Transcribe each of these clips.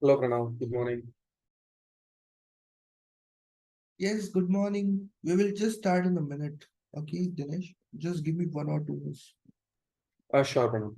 Hello, Pranav. Good morning. Yes, good morning. We will just start in a minute. Okay, Dinesh, just give me 1 or 2 minutes. Sure, Pranav.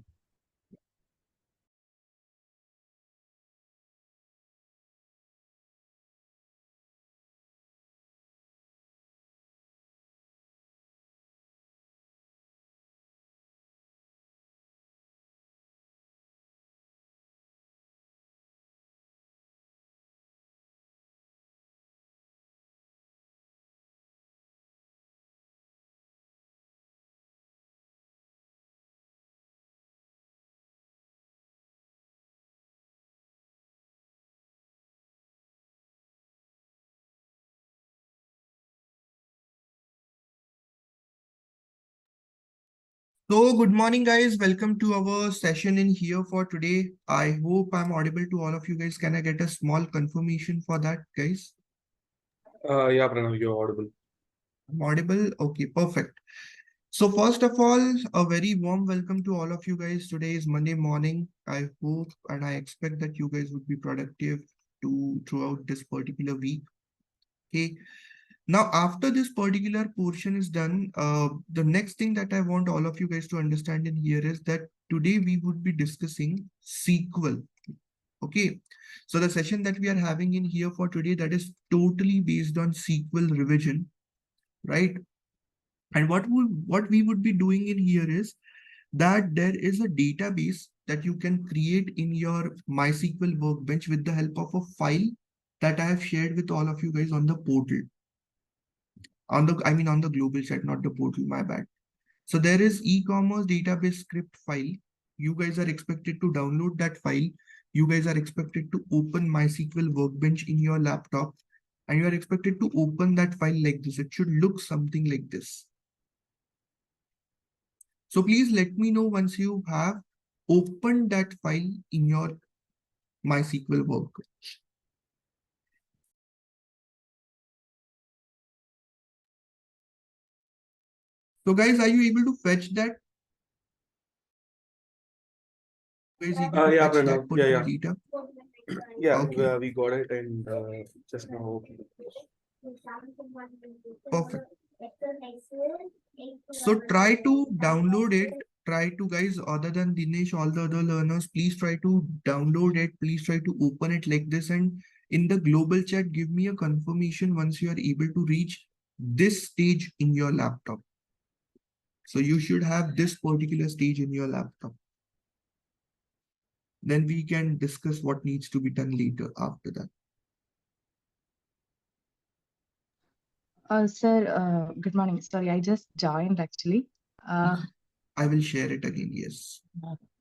So, good morning, guys. Welcome to our session in here for today. I hope I'm audible to all of you guys. Can I get a small confirmation for that, guys? Yeah, Pranav, you're audible. I'm audible? Okay, perfect. So, first of all, a very warm welcome to all of you guys. Today is Monday morning. I hope and I expect that you guys would be productive throughout this particular week. Okay. Now, after this particular portion is done, the next thing that I want all of you guys to understand in here is that today we would be discussing SQL. Okay. So the session that we are having in here for today, that is totally based on SQL revision, right? And what we would be doing in here is that there is a database that you can create in your MySQL workbench with the help of a file that I have shared with all of you guys on the portal. On the global chat, not the portal, my bad. So there is e-commerce database script file. You guys are expected to download that file. You guys are expected to open MySQL Workbench in your laptop, and you are expected to open that file like this. It should look something like this. So please let me know once you have opened that file in your MySQL Workbench. So guys, are you able to fetch that? Guys able to Yeah, fetch Pranav. that Yeah, particular yeah. data? Yeah, Okay, we got it and just now. perfect. So try to download it. Try to, guys, other than Dinesh, all the other learners, please try to download it. Please try to open it like this. And in the global chat, give me a confirmation once you are able to reach this stage in your laptop. So you should have this particular stage in your laptop. Then we can discuss what needs to be done later after that. Sir, good morning. Sorry, I just joined actually. I will share it again. Yes.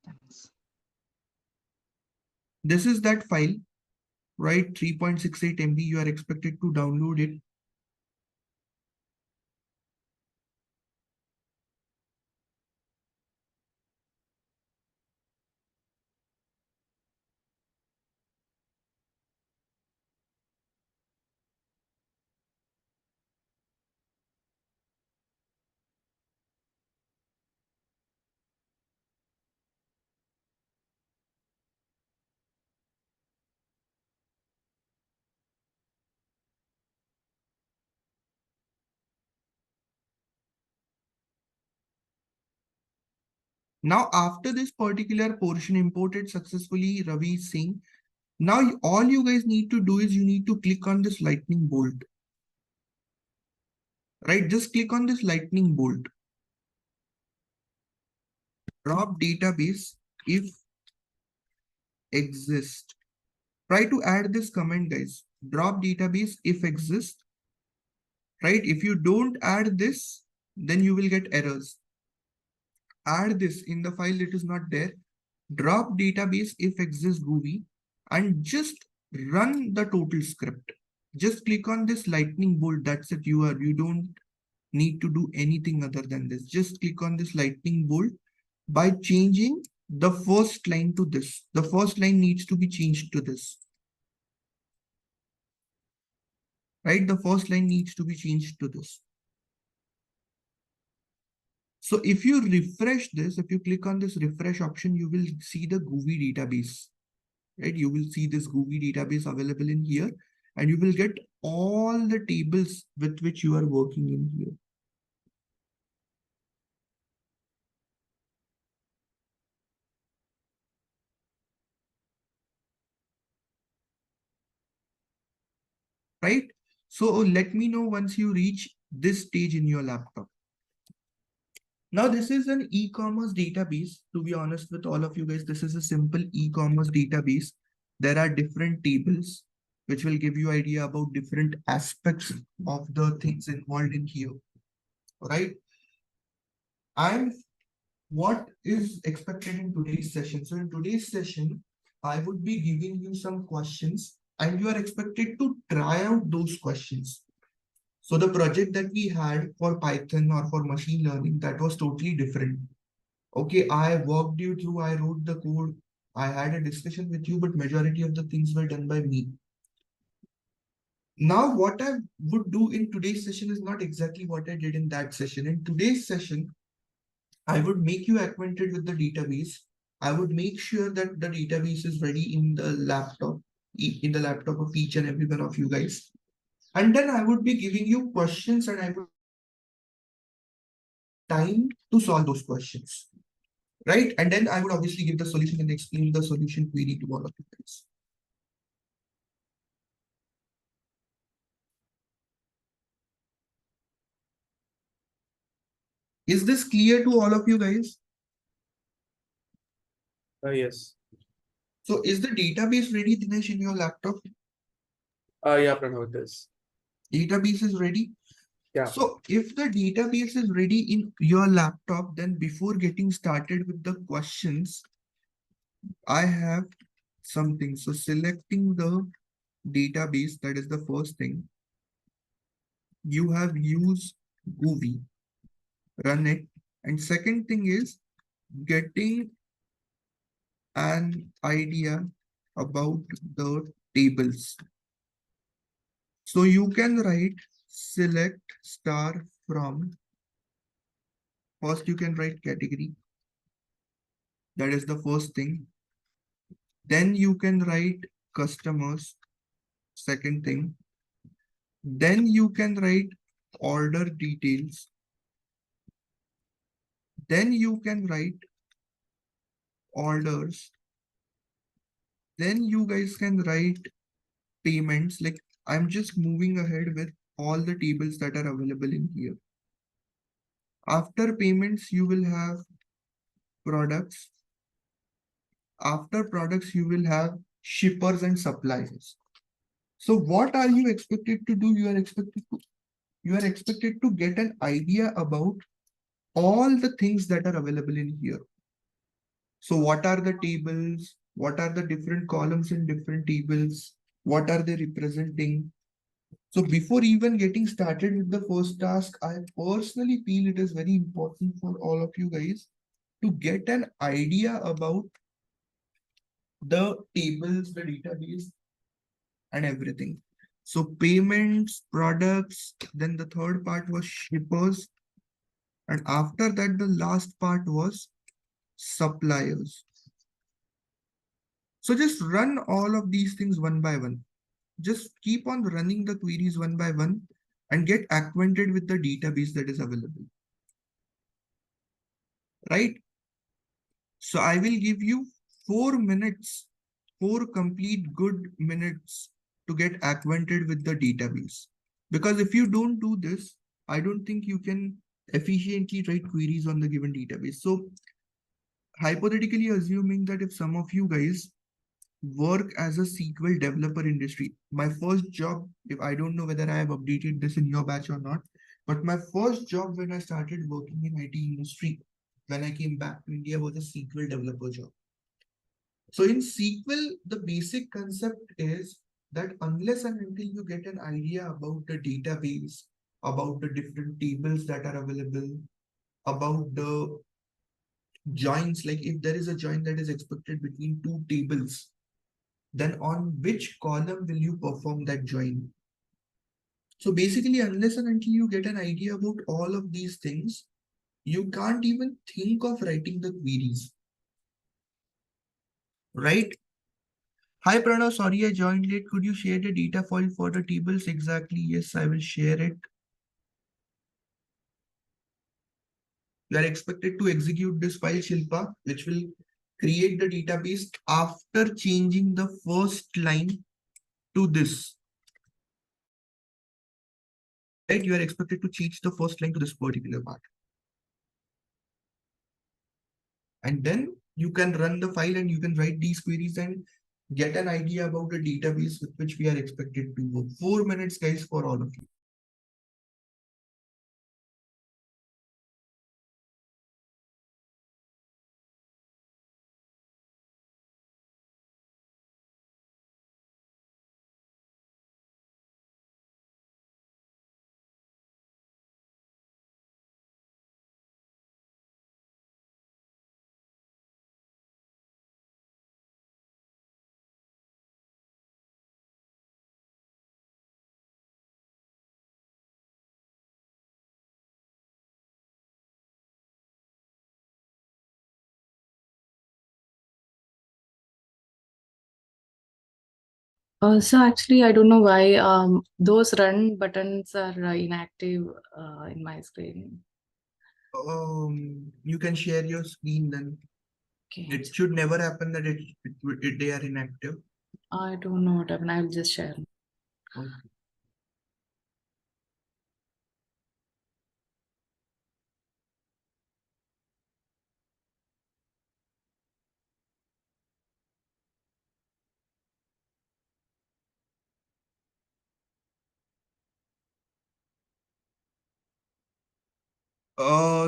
Thanks. This is that file, right? 3.68 MB. You are expected to download it. Now, after this particular portion imported successfully, Ravi is saying, now all you guys need to do is you need to click on this lightning bolt, right? Just click on this lightning bolt. Drop database if exist. Try to add this comment, guys. Drop database if exist, right? If you don't add this, then you will get errors. Add this in the file that is not there. Drop database if exists Groovy and just run the total script. Just click on this lightning bolt. That's it. You don't need to do anything other than this. Just click on this lightning bolt by changing the first line to this. The first line needs to be changed to this. Right? The first line needs to be changed to this. So if you refresh this, if you click on this refresh option, you will see the Groovy database. right? You will see this Google database available in here, and you will get all the tables with which you are working in here. Right? So let me know once you reach this stage in your laptop. Now, this is an e-commerce database. To be honest with all of you guys, this is a simple e-commerce database. There are different tables which will give you idea about different aspects of the things involved in here, right? And what is expected in today's session? So in today's session, I would be giving you some questions and you are expected to try out those questions. So the project that we had for Python or for machine learning, that was totally different. Okay, I walked you through, I wrote the code, I had a discussion with you, but majority of the things were done by me. Now, what I would do in today's session is not exactly what I did in that session. In today's session, I would make you acquainted with the database. I would make sure that the database is ready in the laptop, in the laptop of each and every one of you guys. And then I would be giving you questions and I would time to solve those questions. Right? And then I would obviously give the solution and explain the solution query to all of you guys. Is this clear to all of you guys? Yes. So is the database ready, Dinesh, in your laptop? Yeah, Pranav, it is. Database is ready? Yeah. So if the database is ready in your laptop, then before getting started with the questions, I have something. So selecting the database, that is the first thing. You have used Groovy, run it. And second thing is getting an idea about the tables. So you can write select star from. First, you can write category. That is the first thing. Then you can write customers. Second thing. Then you can write order details. Then you can write orders. Then you guys can write payments. Like I'm just moving ahead with all the tables that are available in here. After payments, you will have products. After products, you will have shippers and suppliers. So what are you expected to do? You are expected to get an idea about all the things that are available in here. So what are the tables? What are the different columns in different tables? What are they representing? So before even getting started with the first task, I personally feel it is very important for all of you guys to get an idea about the tables, the database, and everything. So payments, products, then the third part was shippers. And after that, the last part was suppliers. So just run all of these things one by one. Just keep on running the queries one by one and get acquainted with the database that is available. Right? So I will give you 4 minutes, 4 complete good minutes to get acquainted with the database. Because if you don't do this, I don't think you can efficiently write queries on the given database. So hypothetically assuming that if some of you guys work as a SQL developer industry, my first job, if I don't know whether I have updated this in your batch or not, but my first job when I started working in IT industry, when I came back to India, was a SQL developer job. So in SQL, the basic concept is that unless and until you get an idea about the database, about the different tables that are available, about the joins, like if there is a join that is expected between two tables, then on which column will you perform that join? So basically, unless and until you get an idea about all of these things, you can't even think of writing the queries, right? Hi Pranav, sorry I joined late. Could you share the data file for the tables? Exactly. Yes, I will share it. You are expected to execute this file, Shilpa, which will create the database after changing the first line to this. Right? You are expected to change the first line to this particular part. And then you can run the file and you can write these queries and get an idea about the database with which we are expected to work. 4 minutes, guys, for all of you. So actually, I don't know why those run buttons are inactive in my screen. You can share your screen then. Okay, It should never happen that they are inactive. I don't know what happened. I'll just share. Okay.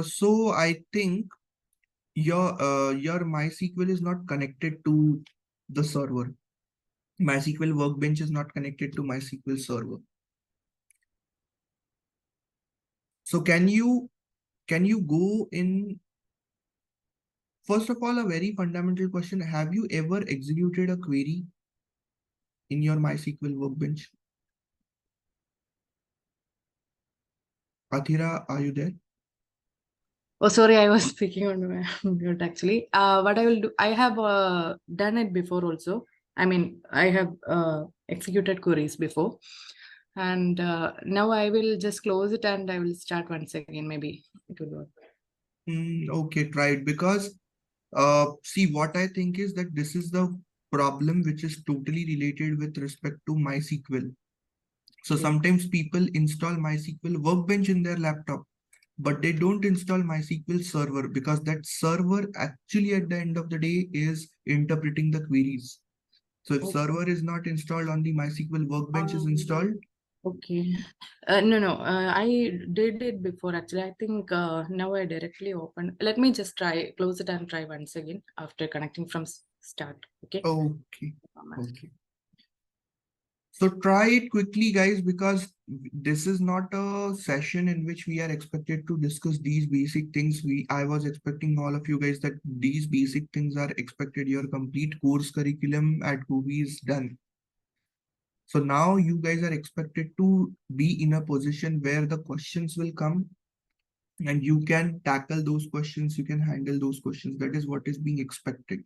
So I think your MySQL is not connected to the server. MySQL Workbench is not connected to MySQL server. So can you go in? First of all, a very fundamental question: have you ever executed a query in your MySQL Workbench? Athira, are you there? Oh, sorry, I was speaking on my mute actually. What I will do, I have done it before also. I mean, I have executed queries before. And now I will just close it and I will start once again. Maybe it will work. Okay, try it, because see, what I think is that this is the problem which is totally related with respect to MySQL. So Okay. sometimes people install MySQL Workbench in their laptop, but they don't install MySQL Server, because that server actually at the end of the day is interpreting the queries. So if Okay. server is not installed on the MySQL Workbench is installed. Okay. No. I did it before actually. I think now I directly open. Let me just try, close it and try once again after connecting from start. Okay. Okay. Okay. So try it quickly, guys, because this is not a session in which we are expected to discuss these basic things. I was expecting all of you guys that these basic things are expected. Your complete course curriculum at Google is done. So now you guys are expected to be in a position where the questions will come and you can tackle those questions, you can handle those questions. That is what is being expected.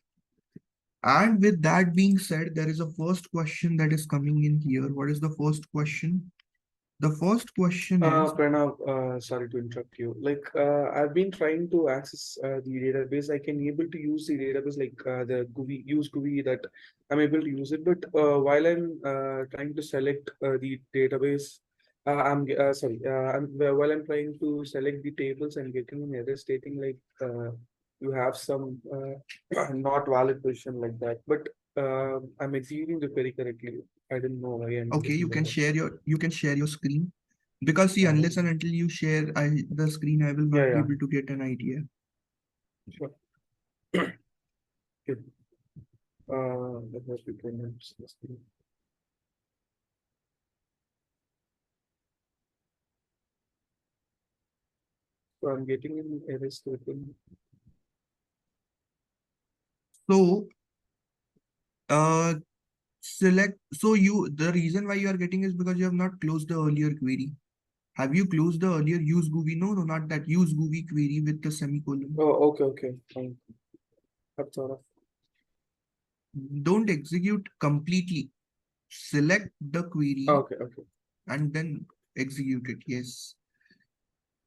And with that being said, there is a first question that is coming in here. What is the first question? The first question is, Pranav, sorry to interrupt you. Like, I've been trying to access the database. I can able to use the database like the GUI, use GUI that I'm able to use it. But while I'm trying to select the database, while I'm trying to select the tables, I'm getting an error stating like you have some not valid position like that. But I'm executing the query correctly. I didn't know why I'm okay, getting the you can share your screen, because see, error. unless and until you share the screen, I will Yeah, not be yeah. able to get an idea. Sure. Good. That was between them. So I'm getting an error statement. So, uh, the reason why you are getting is because you have not closed the earlier query. Have you closed the earlier use GUI? No, no, not that use GUI query with the semicolon. Oh, okay, okay. Fine. That's all. Don't execute completely. Select the query Okay, okay. and then execute it. Yes.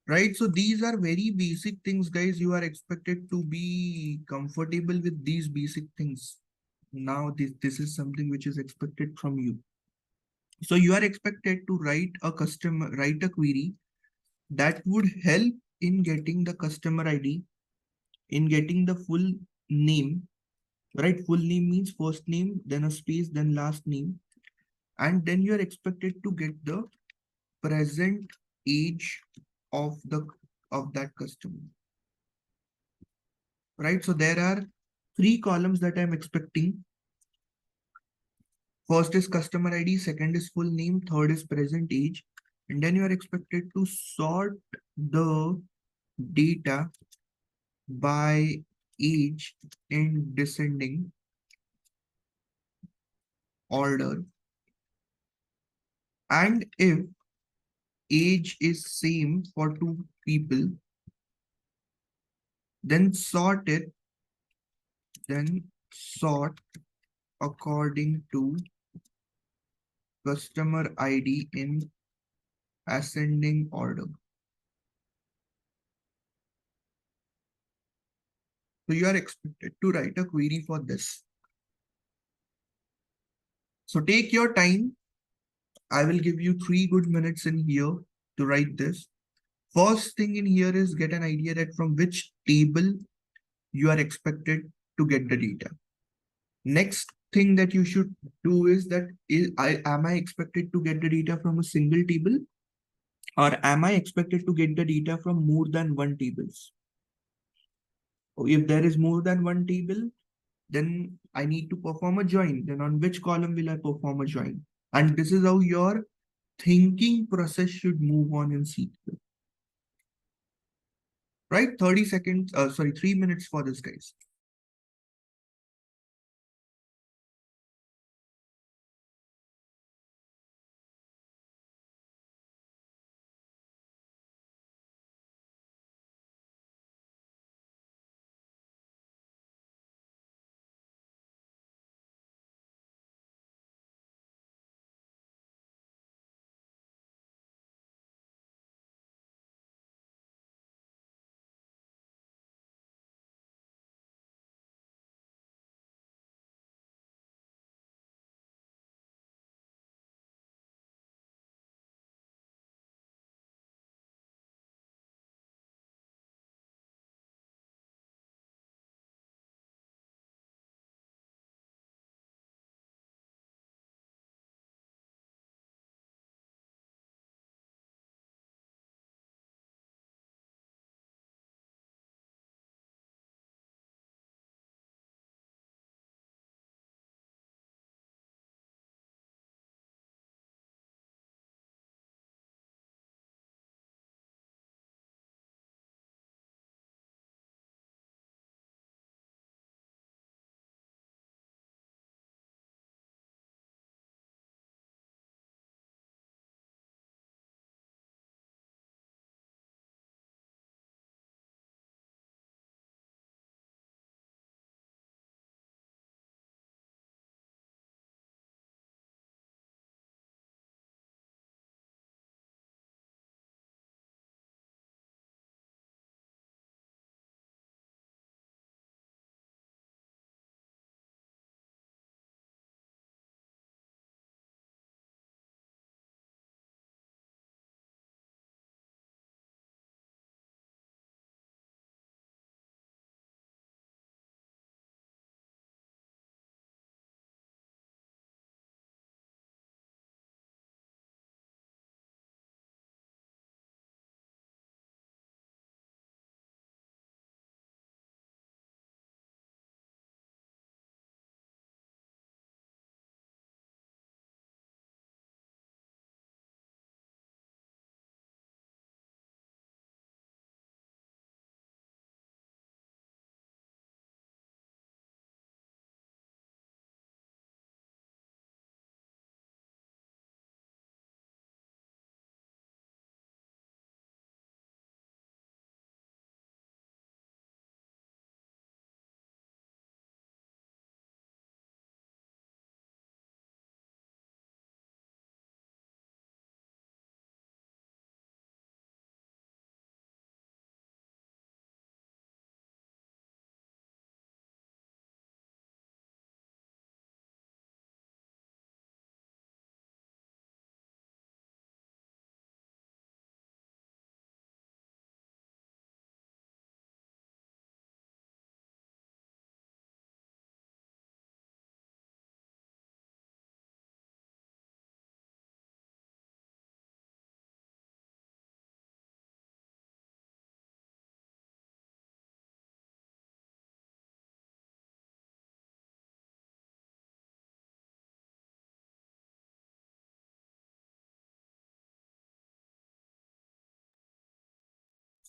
Right. So these are very basic things, guys. You are expected to be comfortable with these basic things. Now, this is something which is expected from you. So you are expected to write a query that would help in getting the customer ID, in getting the full name, right? Full name means first name, then a space, then last name. And then you are expected to get the present age of that customer, right? So there are three columns that I'm expecting. First is customer ID, second is full name, third is present age. And then you are expected to sort the data by age in descending order. And if age is same for two people, then sort according to customer ID in ascending order. So you are expected to write a query for this. So take your time. I will give you 3 good minutes in here to write this. First thing in here is get an idea that from which table you are expected to get the data. Next thing that you should do is that am I expected to get the data from a single table, or am I expected to get the data from more than one tables? If there is more than one table, then I need to perform a join. Then on which column will I perform a join? And this is how your thinking process should move on in SQL. Right? 30 seconds, 3 minutes for this, guys.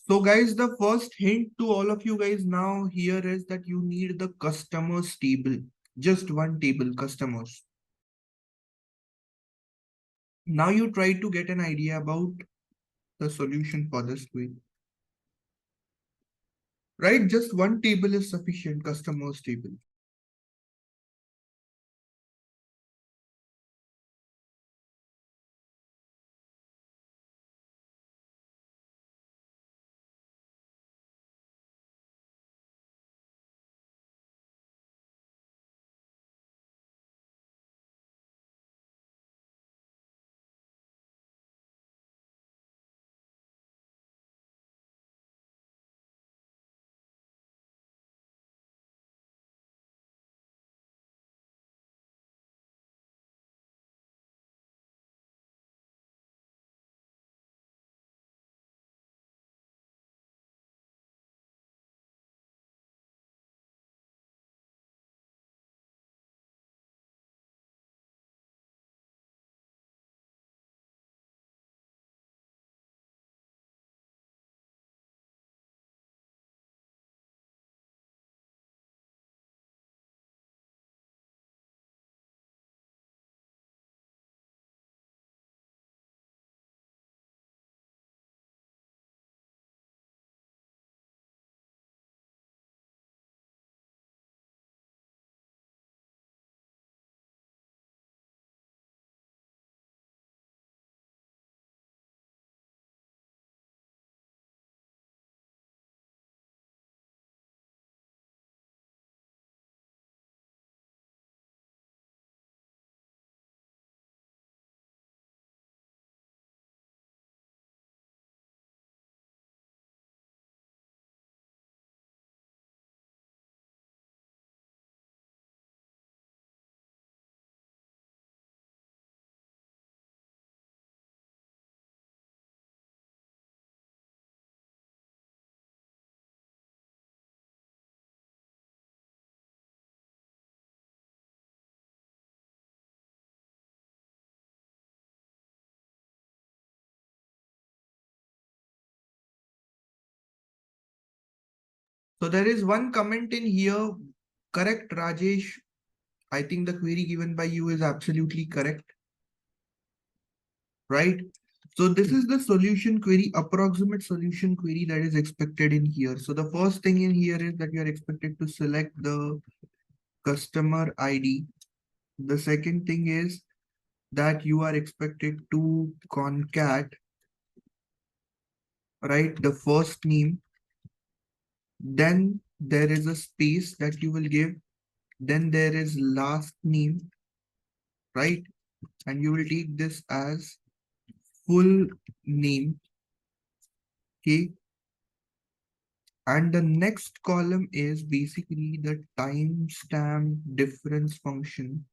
So guys, the first hint to all of you guys now here is that you need the customers table. Just one table, customers. Now you try to get an idea about the solution for this query. Right? Just one table is sufficient, customers table. So there is one comment in here. Correct, Rajesh. I think the query given by you is absolutely correct. Right? So this is the solution query, approximate solution query that is expected in here. So the first thing in here is that you are expected to select the customer ID. The second thing is that you are expected to concat, right, the first name. Then there is a space that you will give. Then there is last name, right? And you will take this as full name. Okay. And the next column is basically the timestamp difference function.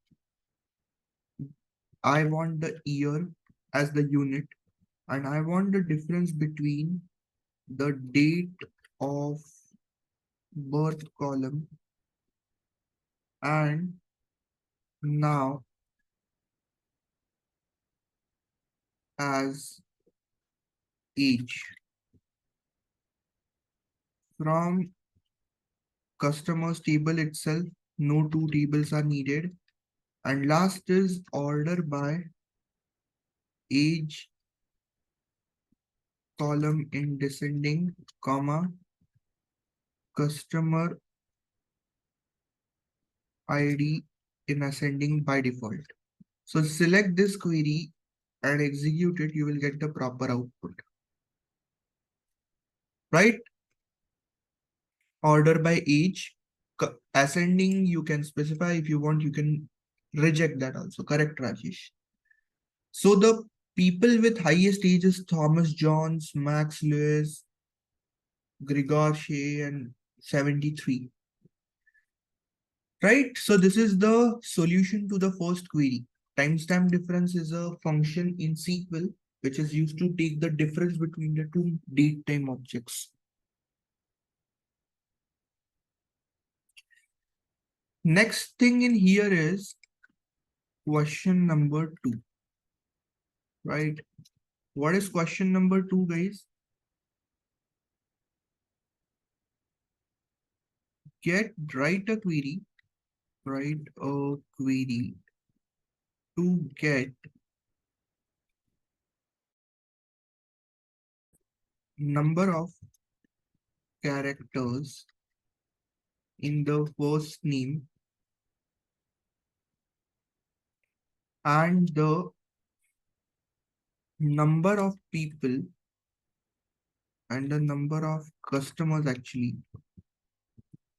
I want the year as the unit, and I want the difference between the date of birth column and now as age. From customers table itself, no two tables are needed. And last is order by age column in descending, comma, customer ID in ascending by default. So select this query and execute it, you will get the proper output. Right? Order by age, ascending you can specify if you want, you can reject that also. Correct, Rajesh. So the people with highest age is Thomas Jones, Max Lewis, Gregor Shea, and 73. Right? So this is the solution to the first query. Timestamp difference is a function in SQL which is used to take the difference between the two date time objects. Next thing in here is question number 2. Right? What is question number 2, guys? write a query to get number of characters in the first name and the number of people and the number of customers actually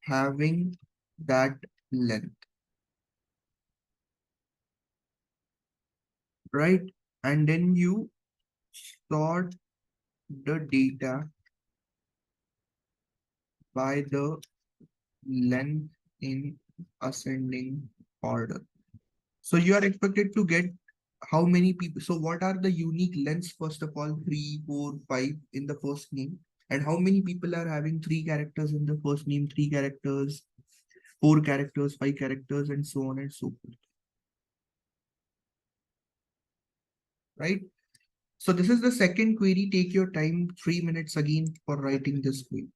having that length, right? And then you sort the data by the length in ascending order. So you are expected to get how many people. So what are the unique lengths? First of all, 3, 4, 5 in the first name. And how many people are having 3 characters in the first name, 3 characters, 4 characters, 5 characters, and so on and so forth. Right? So this is the second query. Take your time, 3 minutes again for writing this query.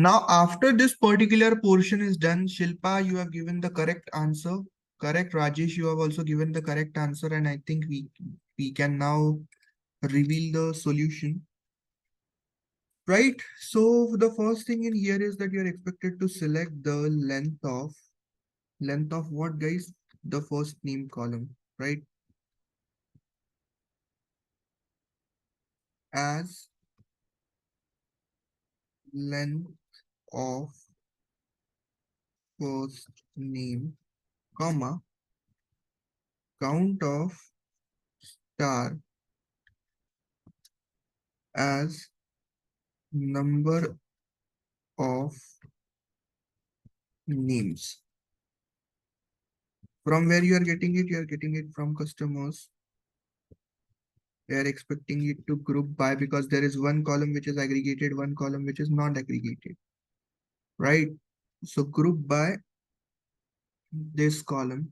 Now, after this particular portion is done, Shilpa, you have given the correct answer. Correct, Rajesh, you have also given the correct answer, and I think we can now reveal the solution. Right? So the first thing in here is that you're expected to select the length of what, guys? The first name column, right? as length of first name, comma, count of star as number of names. From where you are getting it? You are getting it from customers. They are expecting it to group by, because there is one column which is aggregated, one column which is not aggregated, right? So group by this column,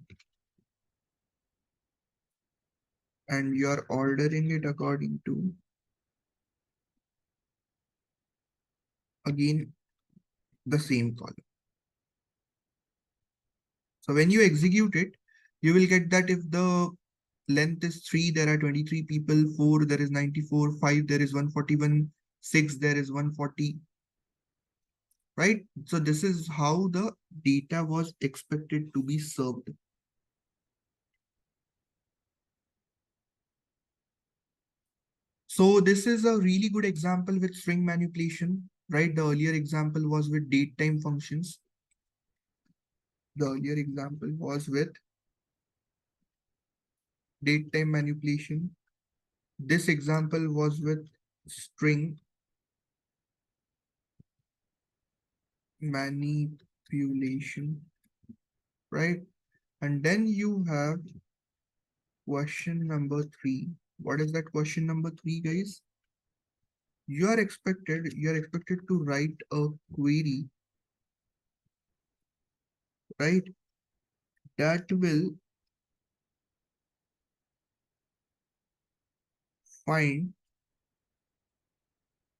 and you are ordering it according to, again, the same column. So when you execute it, you will get that if the length is 3, there are 23 people, 4, there is 94, 5, there is 141, 6, there is 140, right? So this is how the data was expected to be served. So this is a really good example with string manipulation, right? The earlier example was with date time functions. The earlier example was with date time manipulation. This example was with string manipulation, right? And then you have question number 3. What is that question number 3, guys? You are expected to write a query, right? That will find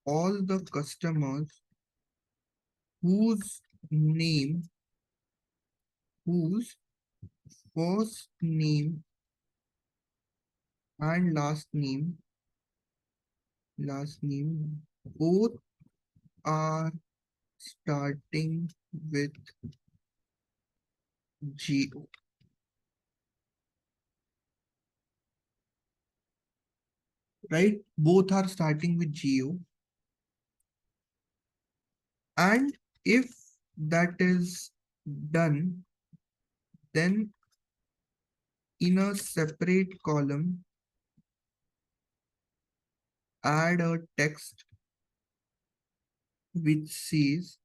all the customers whose name, whose first name and last name both are starting with GO, right? Both are starting with GO. And if that is done, then in a separate column, add a text which says,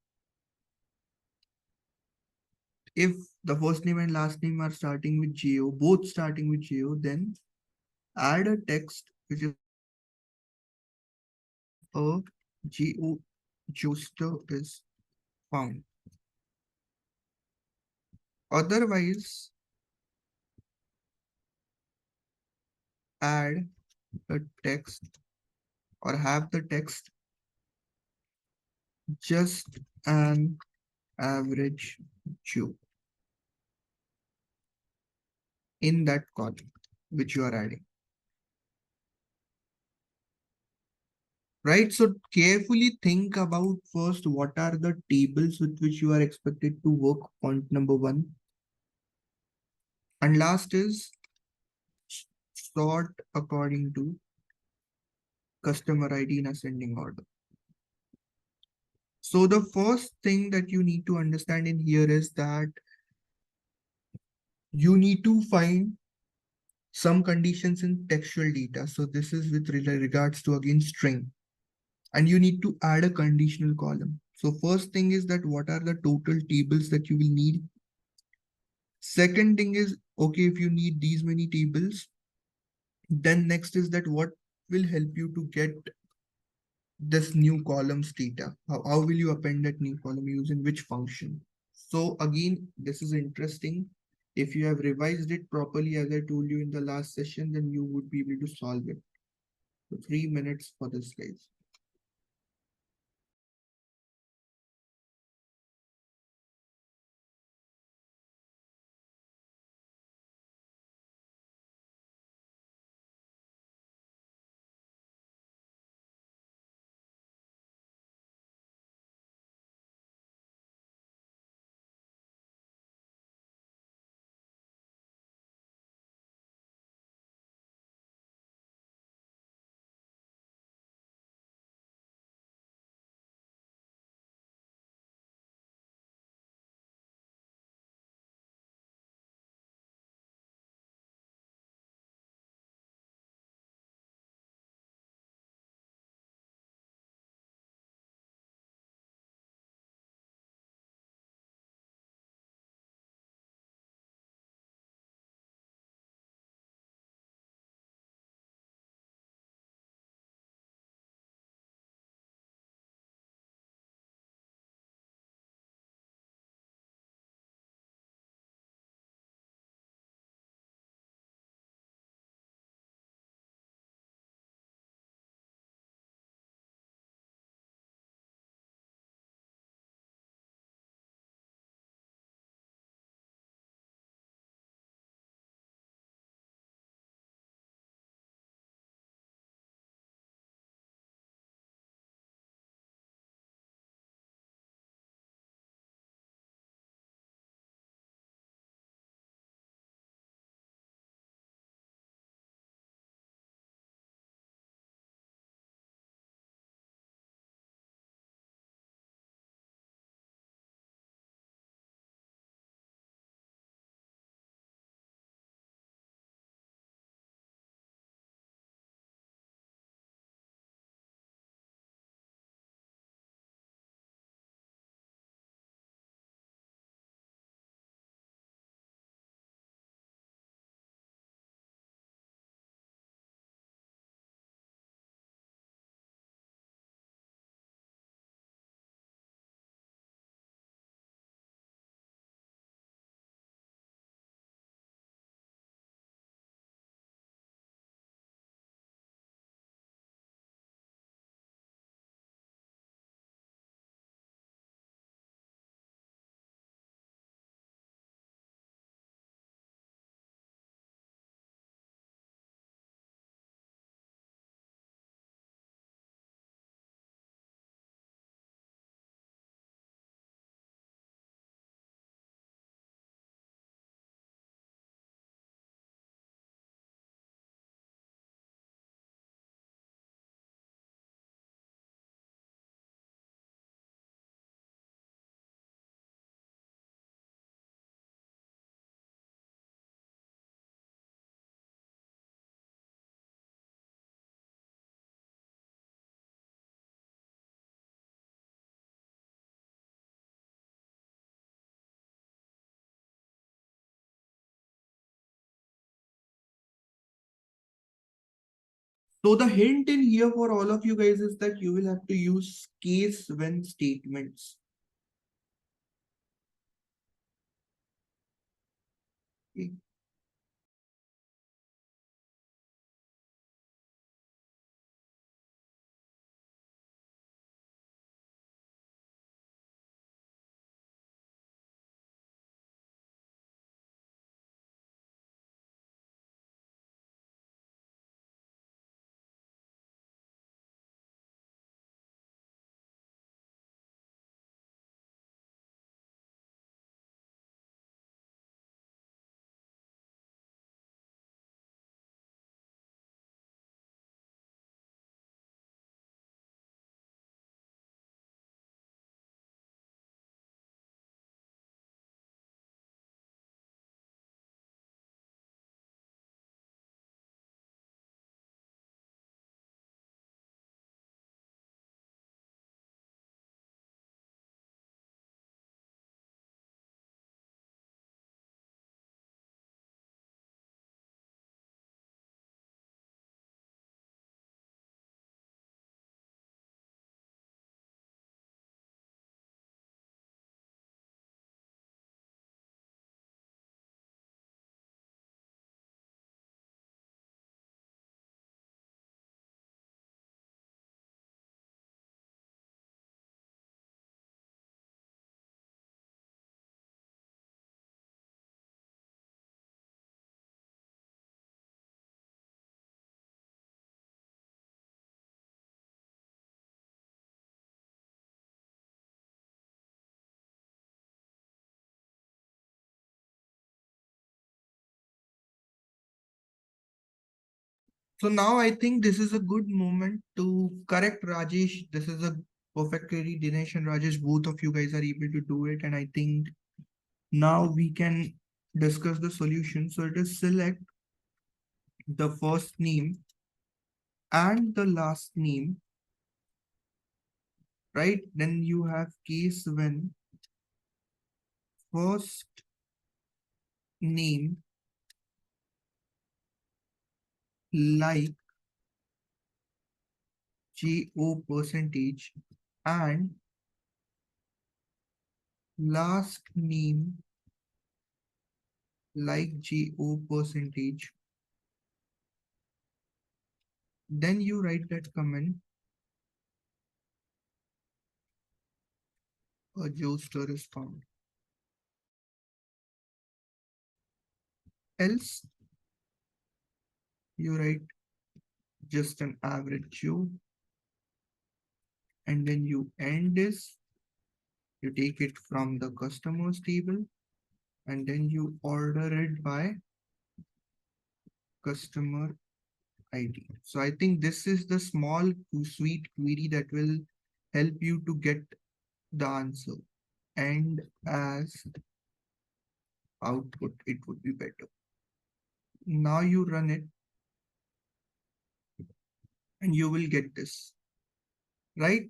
if the first name and last name are starting with GO, both starting with GO, then add a text which is a GO Joester is found. Otherwise, add the text or have the text just an average Joe in that column which you are adding. Right, so carefully think about first what are the tables with which you are expected to work, point number 1. And last is sort according to customer ID in ascending order. So the first thing that you need to understand in here is that you need to find some conditions in textual data. So this is with regards to, again, string. And you need to add a conditional column. So first thing is that what are the total tables that you will need? Second thing is, okay, if you need these many tables, then next is that what will help you to get this new columns data? How will you append that new column using which function? So again, this is interesting. If you have revised it properly, as I told you in the last session, then you would be able to solve it. So 3 minutes for the slides. So the hint in here for all of you guys is that you will have to use case when statements. Okay. So now I think this is a good moment to correct Rajesh. This is a perfect query. Dinesh and Rajesh, both of you guys are able to do it. And I think now we can discuss the solution. So it is select the first name and the last name, right? Then you have case when first name like JO percentage and last name like JO percentage. Then you write that comment, a Joe star is found. Else, you write just an average Joe, and then you end this, you take it from the customers table, and then you order it by customer ID. So I think this is the small sweet query that will help you to get the answer. And as output, it would be better. Now you run it and you will get this, right?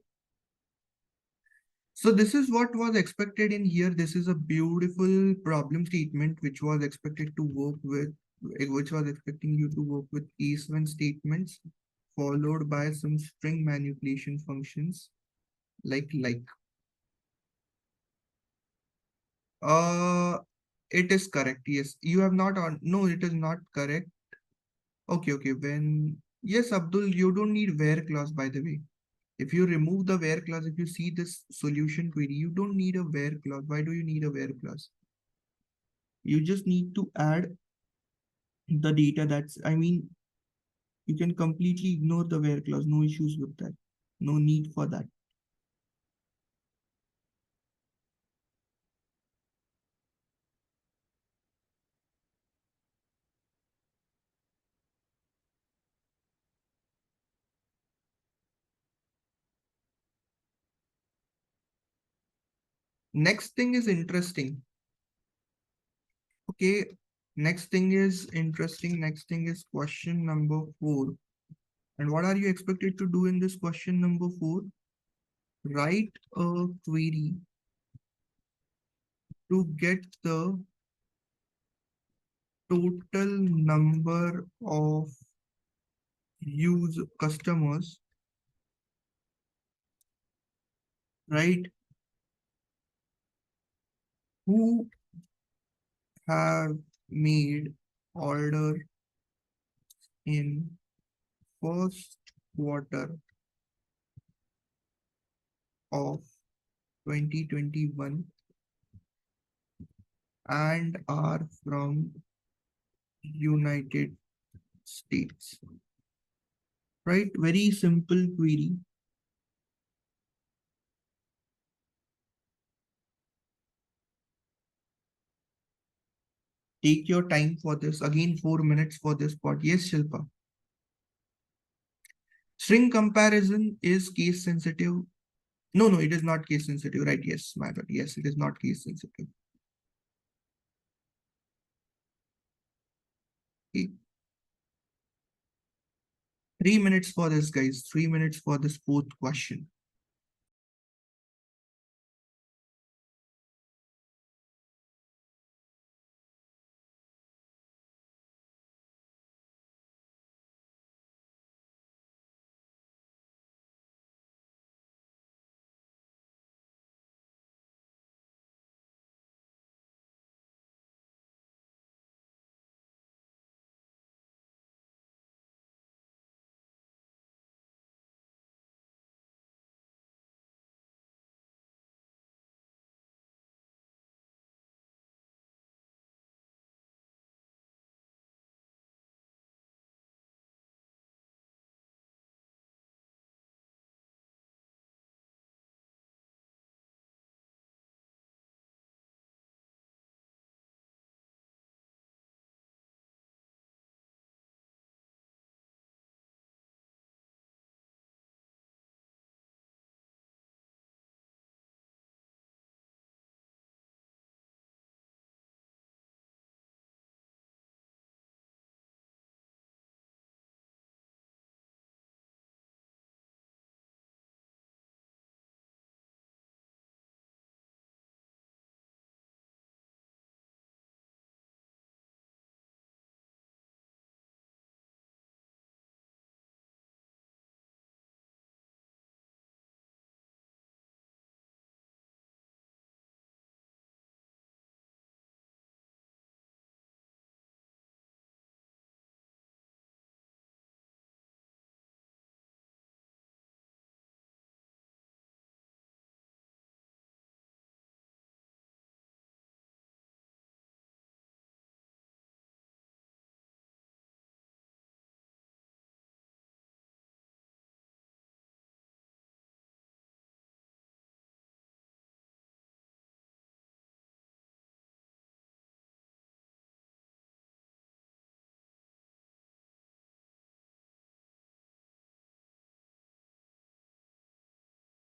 So this is what was expected in here. This is a beautiful problem statement which was expected to work with, which was expecting you to work with case when statements followed by some string manipulation functions like. Uh, it is correct. Yes, you have not on. No, it is not correct. Okay. Yes, Abdul, you don't need where clause, by the way. If you remove the where clause, if you see this solution query, you don't need a where clause. Why do you need a where clause? You just need to add the data you can completely ignore the where clause. No issues with that. No need for that. Next thing is interesting. Okay. Next thing is interesting. Next thing is question number 4. And what are you expected to do in this question number 4? Write a query to get the total number of use customers, right, who have made order in first quarter of 2021 and are from United States. Right? Very simple query. Take your time for this. Again, 4 minutes for this part. Yes, Shilpa. String comparison is case sensitive. No, it is not case sensitive, right? Yes, my bad. Yes, it is not case sensitive. Okay. 3 minutes for this, guys. 3 minutes for this fourth question.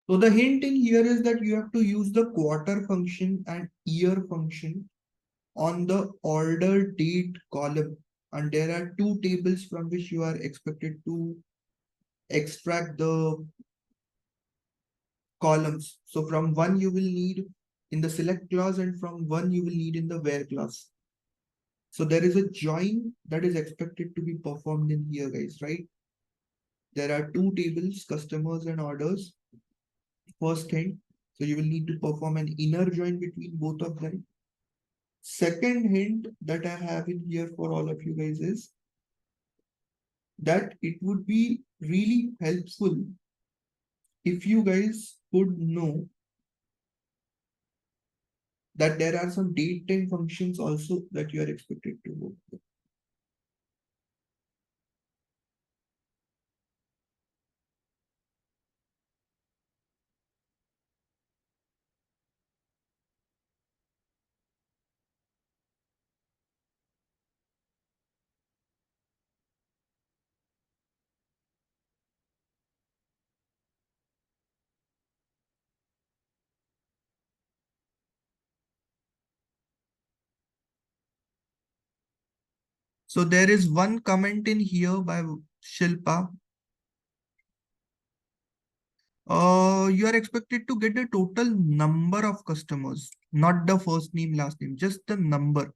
So the hint in here is that you have to use the quarter function and year function on the order date column. And there are two tables from which you are expected to extract the columns. So from one you will need in the select clause and from one you will need in the where clause. So there is a join that is expected to be performed in here, guys, right? There are two tables, customers and orders. First hint, so you will need to perform an inner join between both of them. Second hint that I have in here for all of you guys is that it would be really helpful if you guys could know that there are some date time functions also that you are expected to work with. So there is one comment in here by Shilpa. You are expected to get the total number of customers, not the first name, last name, just the number.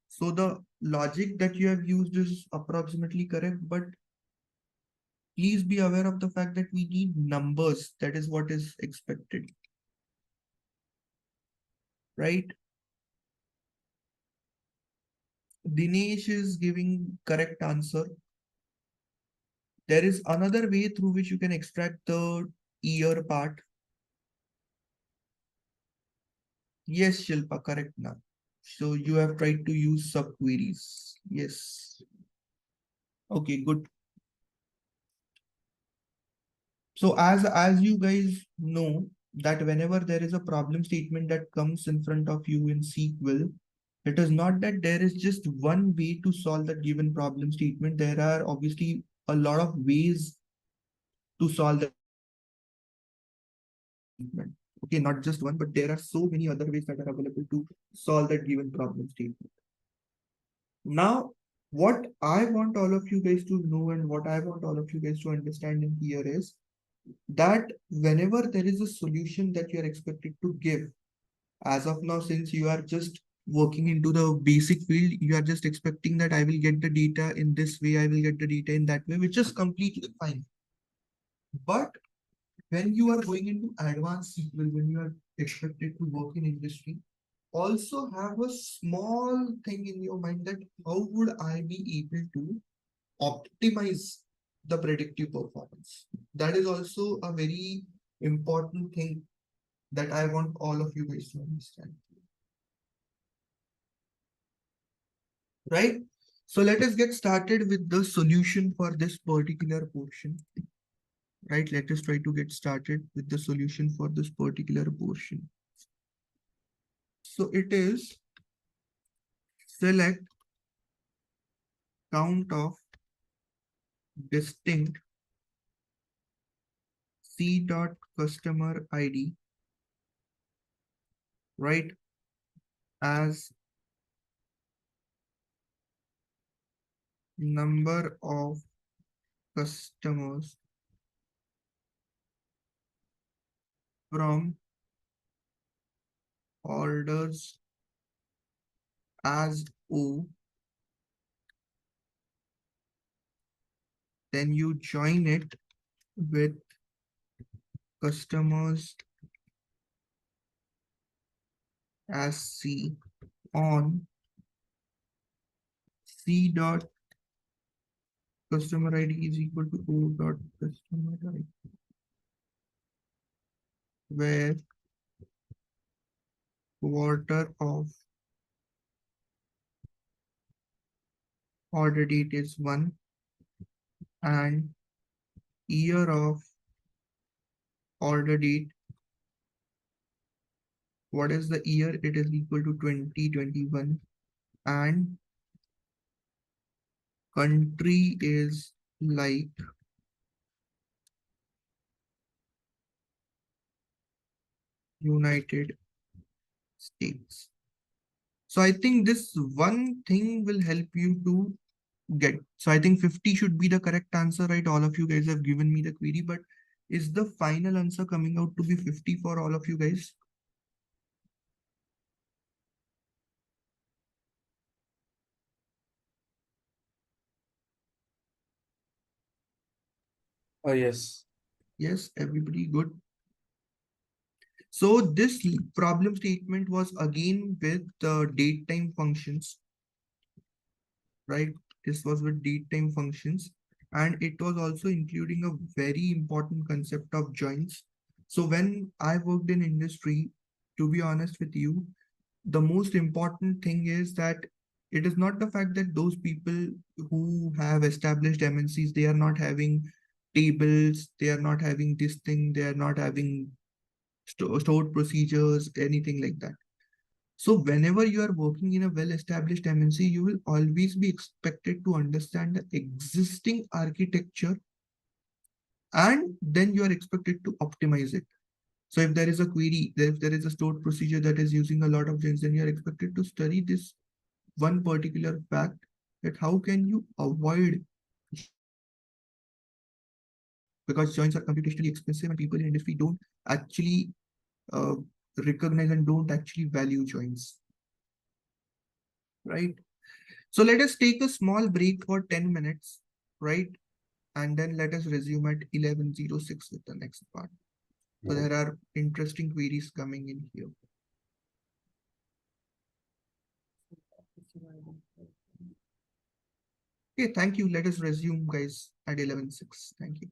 So the logic that you have used is approximately correct, but please be aware of the fact that we need numbers. That is what is expected. Right? Dinesh is giving correct answer. There is another way through which you can extract the year part. Yes, Shilpa, correct now. So you have tried to use subqueries. Yes. Okay, good. So as you guys know that whenever there is a problem statement that comes in front of you in SQL, it is not that there is just one way to solve that given problem statement. There are obviously a lot of ways to solve that statement. Okay, not just one, but there are so many other ways that are available to solve that given problem statement. Now, what I want all of you guys to know and what I want all of you guys to understand in here is that whenever there is a solution that you are expected to give, as of now, since you are just working into the basic field, you are just expecting that I will get the data in this way, I will get the data in that way, which is completely fine. But when you are going into advanced SQL, when you are expected to work in industry, also have a small thing in your mind that how would I be able to optimize the predictive performance? That is also a very important thing that I want all of you guys to understand. Right? So let us get started with the solution for this particular portion. Right? Let us try to get started with the solution for this particular portion. So it is select count of distinct C dot customer ID, right, as number of customers from orders as O, then you join it with customers as C on C dot customer ID is equal to O dot customer ID, where quarter of order date is 1 and year of order date, what is the year? It is equal to 2021 and country is like United States. So I think this one thing will help you to get. So I think 50 should be the correct answer, right? All of you guys have given me the query, but is the final answer coming out to be 50 for all of you guys? Yes. Yes, everybody good. So this problem statement was again with the date time functions, right? This was with date time functions, and it was also including a very important concept of joins. So when I worked in industry, to be honest with you, the most important thing is that it is not the fact that those people who have established MNCs, they are not having tables, they are not having this thing, they are not having stored procedures, anything like that. So whenever you are working in a well-established MNC, you will always be expected to understand the existing architecture and then you are expected to optimize it. So if there is a query, if there is a stored procedure that is using a lot of joins, then you are expected to study this one particular fact, that how can you avoid, because joins are computationally expensive and people in industry don't actually uh, recognize and don't actually value joins, right? So let us take a small break for 10 minutes, right? and then let us resume at 11:06 with the next part. So there are interesting queries coming in here. Okay, thank you. Let us resume, guys, at 11:06. Thank you.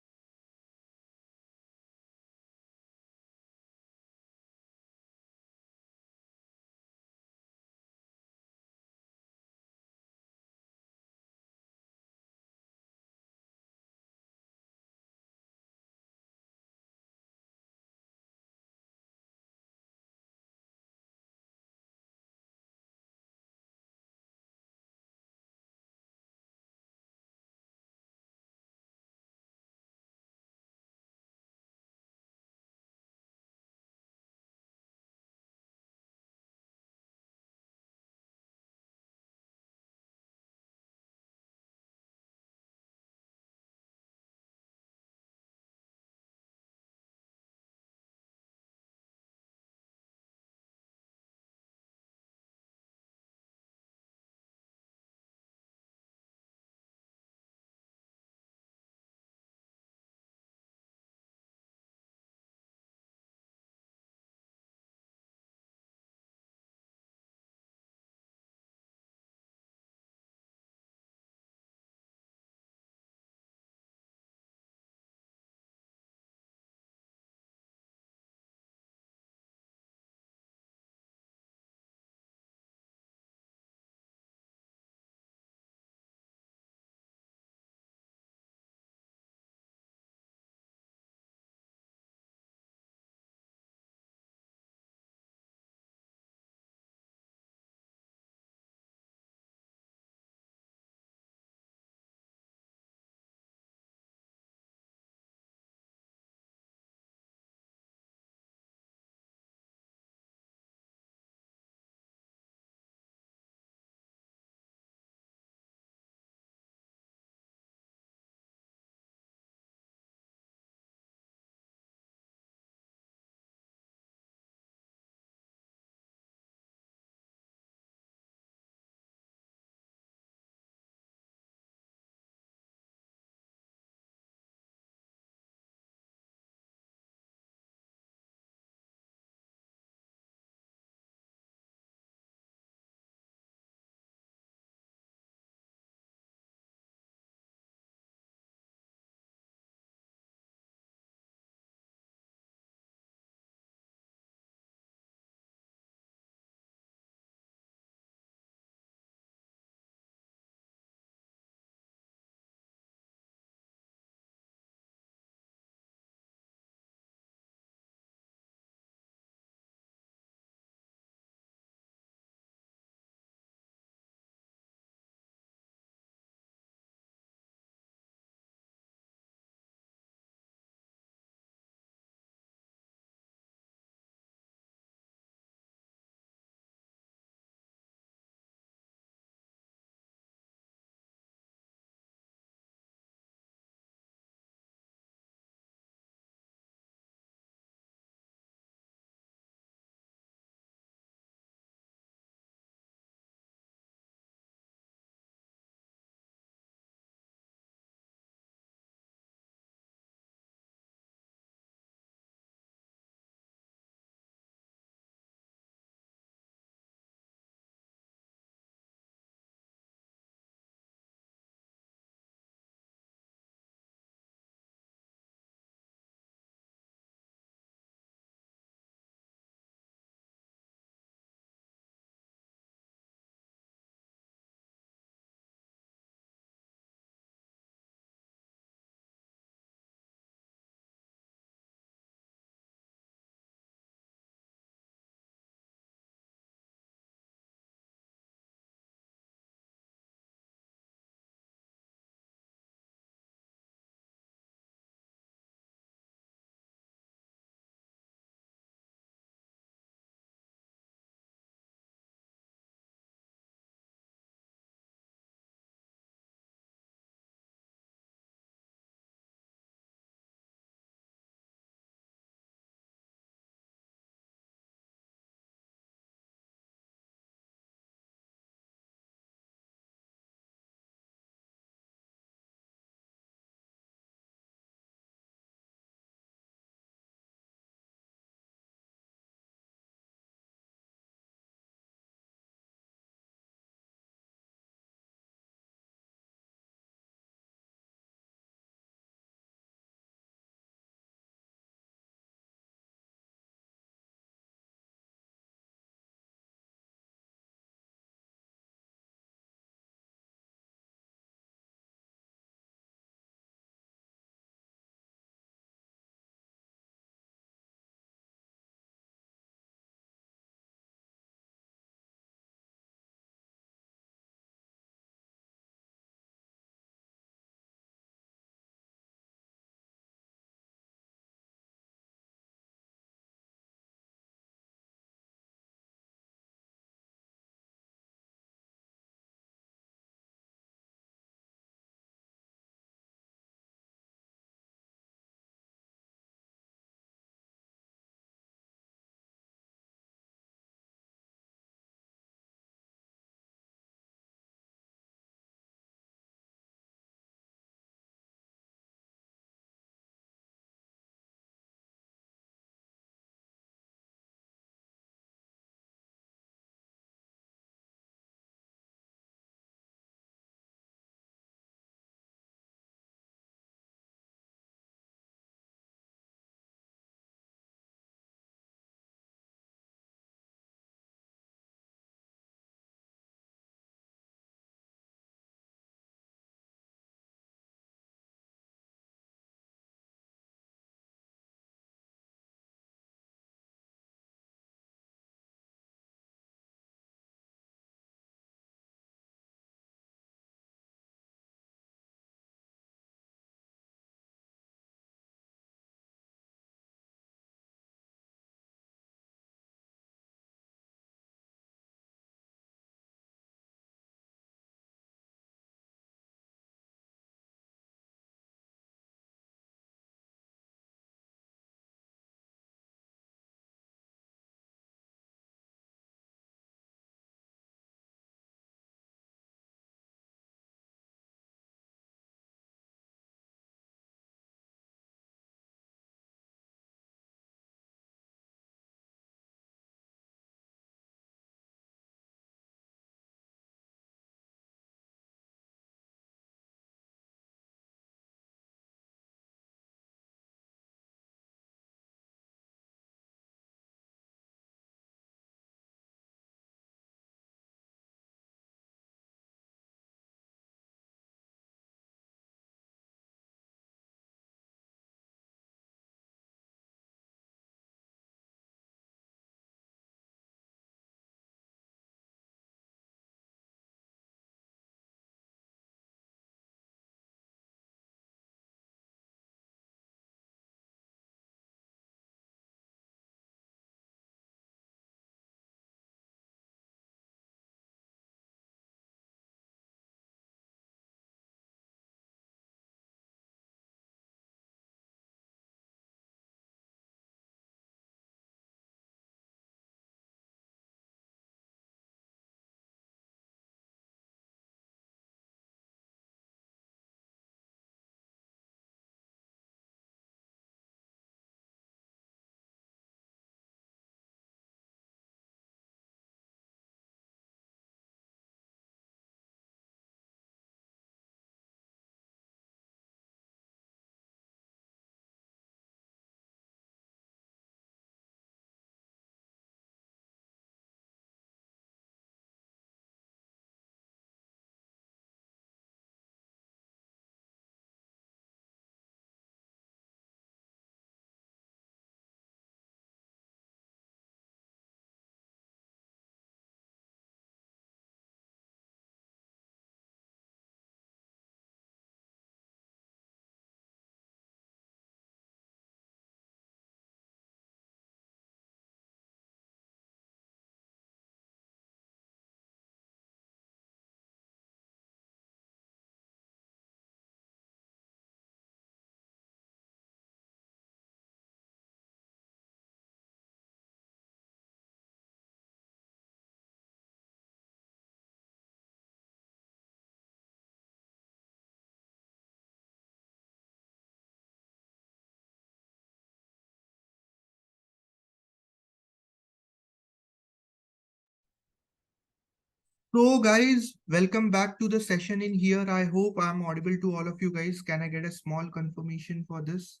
So guys, welcome back to the session in here. I hope I'm audible to all of you guys. Can I get a small confirmation for this?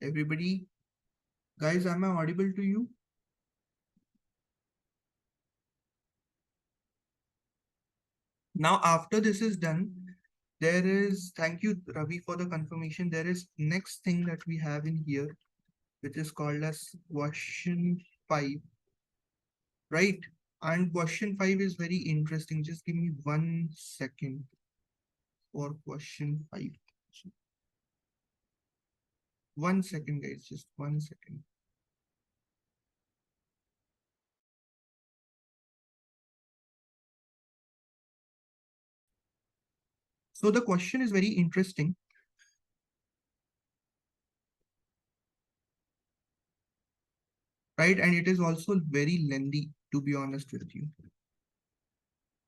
Everybody, guys, am I audible to you? Now, after this is done, there is, thank you, Ravi, for the confirmation. There is next thing that we have in here, which is called as question 5, right? And question 5 is very interesting. Just give me 1 second for question 5. 1 second, guys, just 1 second. So the question is very interesting. Right? And it is also very lengthy, to be honest with you.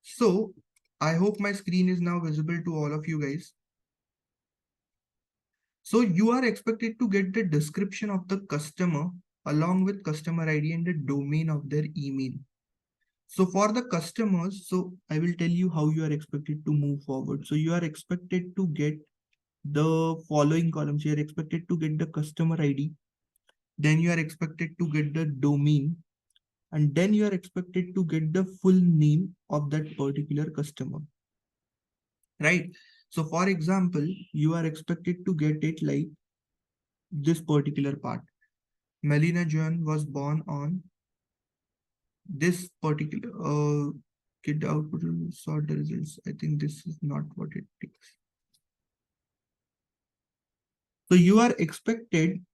So I hope my screen is now visible to all of you guys. So you are expected to get the description of the customer along with customer ID and the domain of their email. So for the customers, so I will tell you how you are expected to move forward. So you are expected to get the following columns. You are expected to get the customer ID. Then you are expected to get the domain. And then you are expected to get the full name of that particular customer, right? So for example, you are expected to get it like this particular part. Melina Joan was born on this particular kid output will sort the results. I think this is not what it takes. So you are expected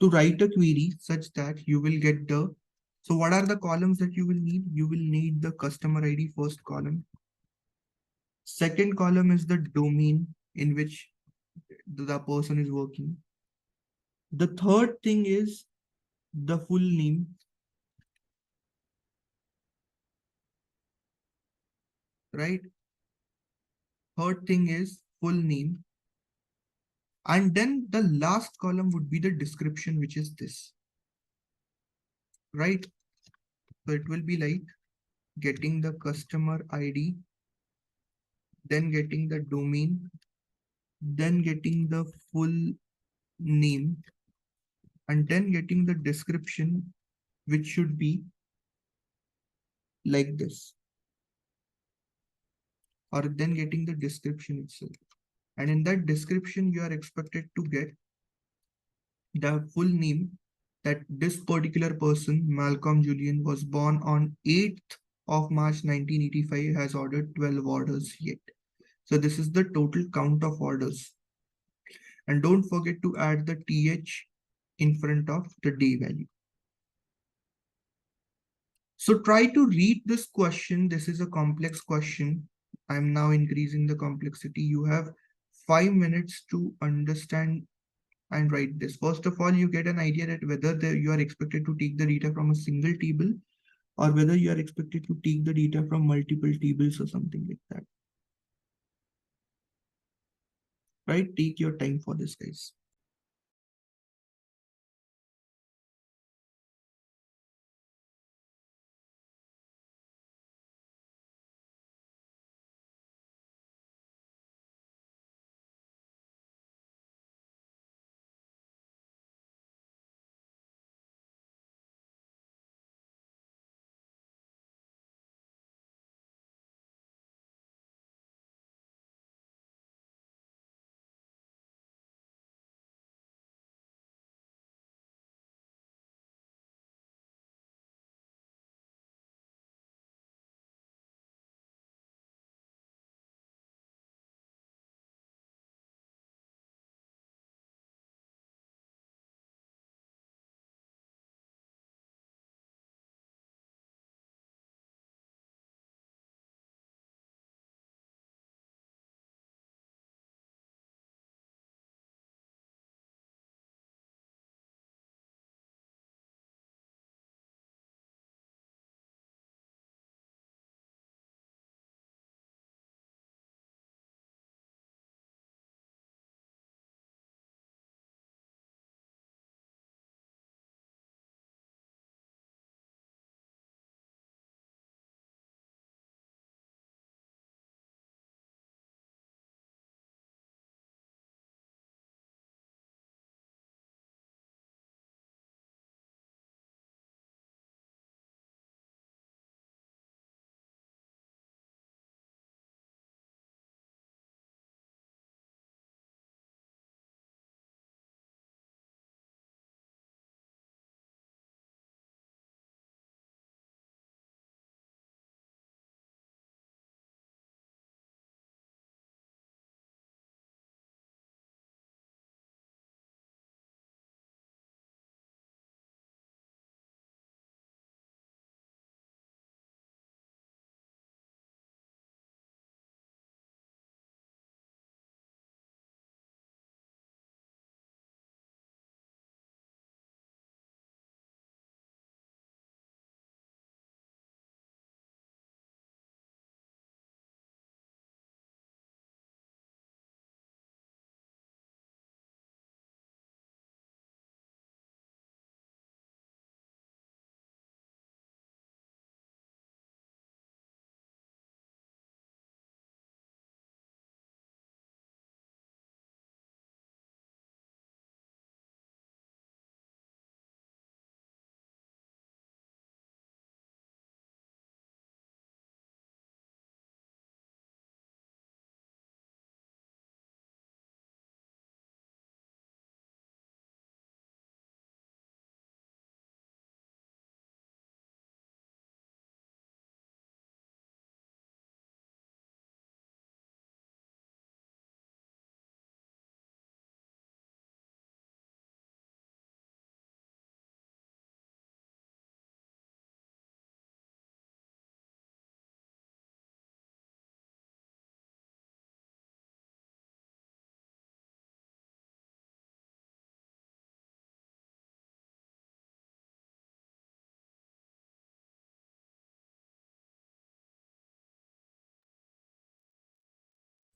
to write a query such that you will get the, so what are the columns that you will need? You will need the customer ID first column. Second column is the domain in which the person is working. The third thing is the full name, right? Third thing is full name. And then the last column would be the description, which is this, right? So it will be like getting the customer ID, then getting the domain, then getting the full name, and then getting the description, which should be like this, or then getting the description itself. And in that description, you are expected to get the full name, that this particular person, Malcolm Julian, was born on 8th of March 1985, has ordered 12 orders yet. So this is the total count of orders. And don't forget to add the TH in front of the day value. So try to read this question. This is a complex question. I'm now increasing the complexity. You have 5 minutes to understand and write this. First of all, you get an idea that whether you are expected to take the data from a single table or whether you are expected to take the data from multiple tables or something like that. Right? Take your time for this, guys.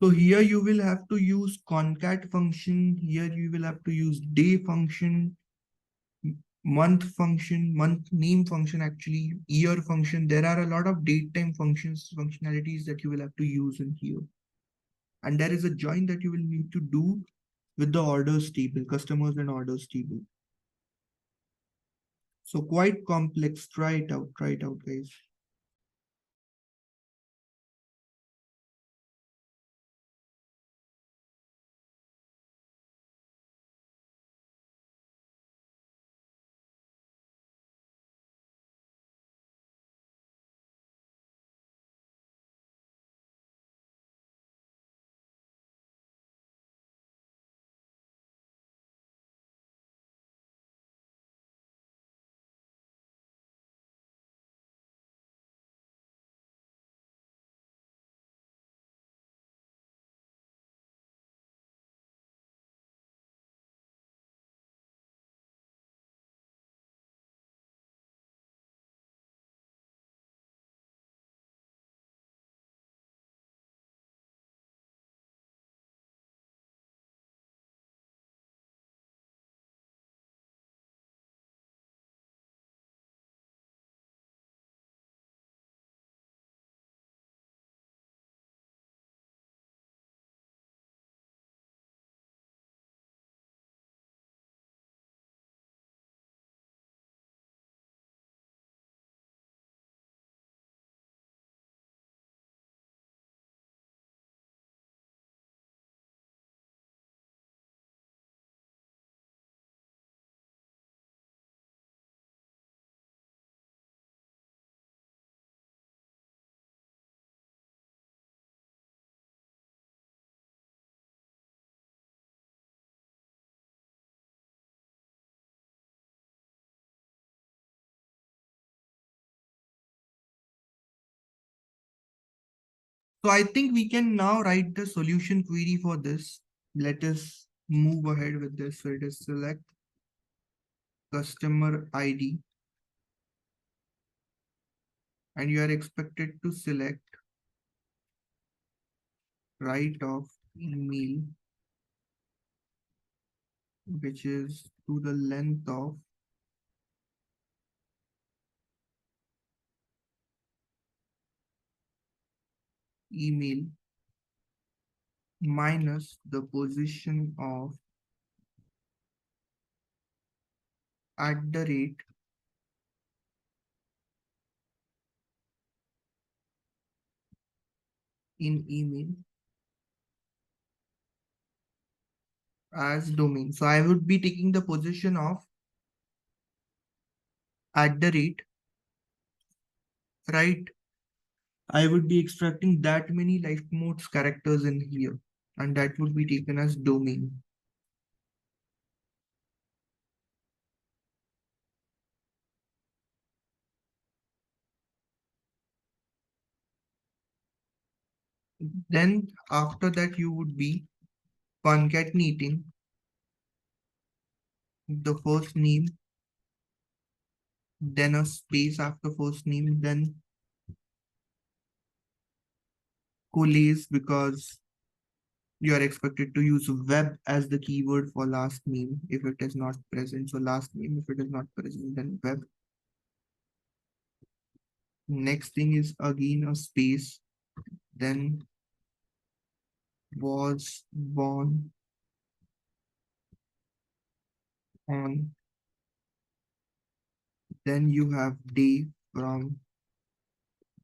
So here you will have to use concat function. Here you will have to use day function, month function, month name function, actually year function. There are a lot of date time functionalities that you will have to use in here. And there is a join that you will need to do with the orders table, customers and orders table. So quite complex. Try it out, guys. So I think we can now write the solution query for this. Let us move ahead with this. So it is select customer ID, and you are expected to select write of email, which is to the length of email minus the position of @ in email as domain. So I would be taking the position of @ right. I would be extracting that many life modes characters in here, and that would be taken as domain. Then after that, you would be concatenating the first name, then a space after first name, then collace, because you are expected to use web as the keyword for last name if it is not present. So last name, if it is not present, then web. Next thing is again a space, then was born on, then you have day from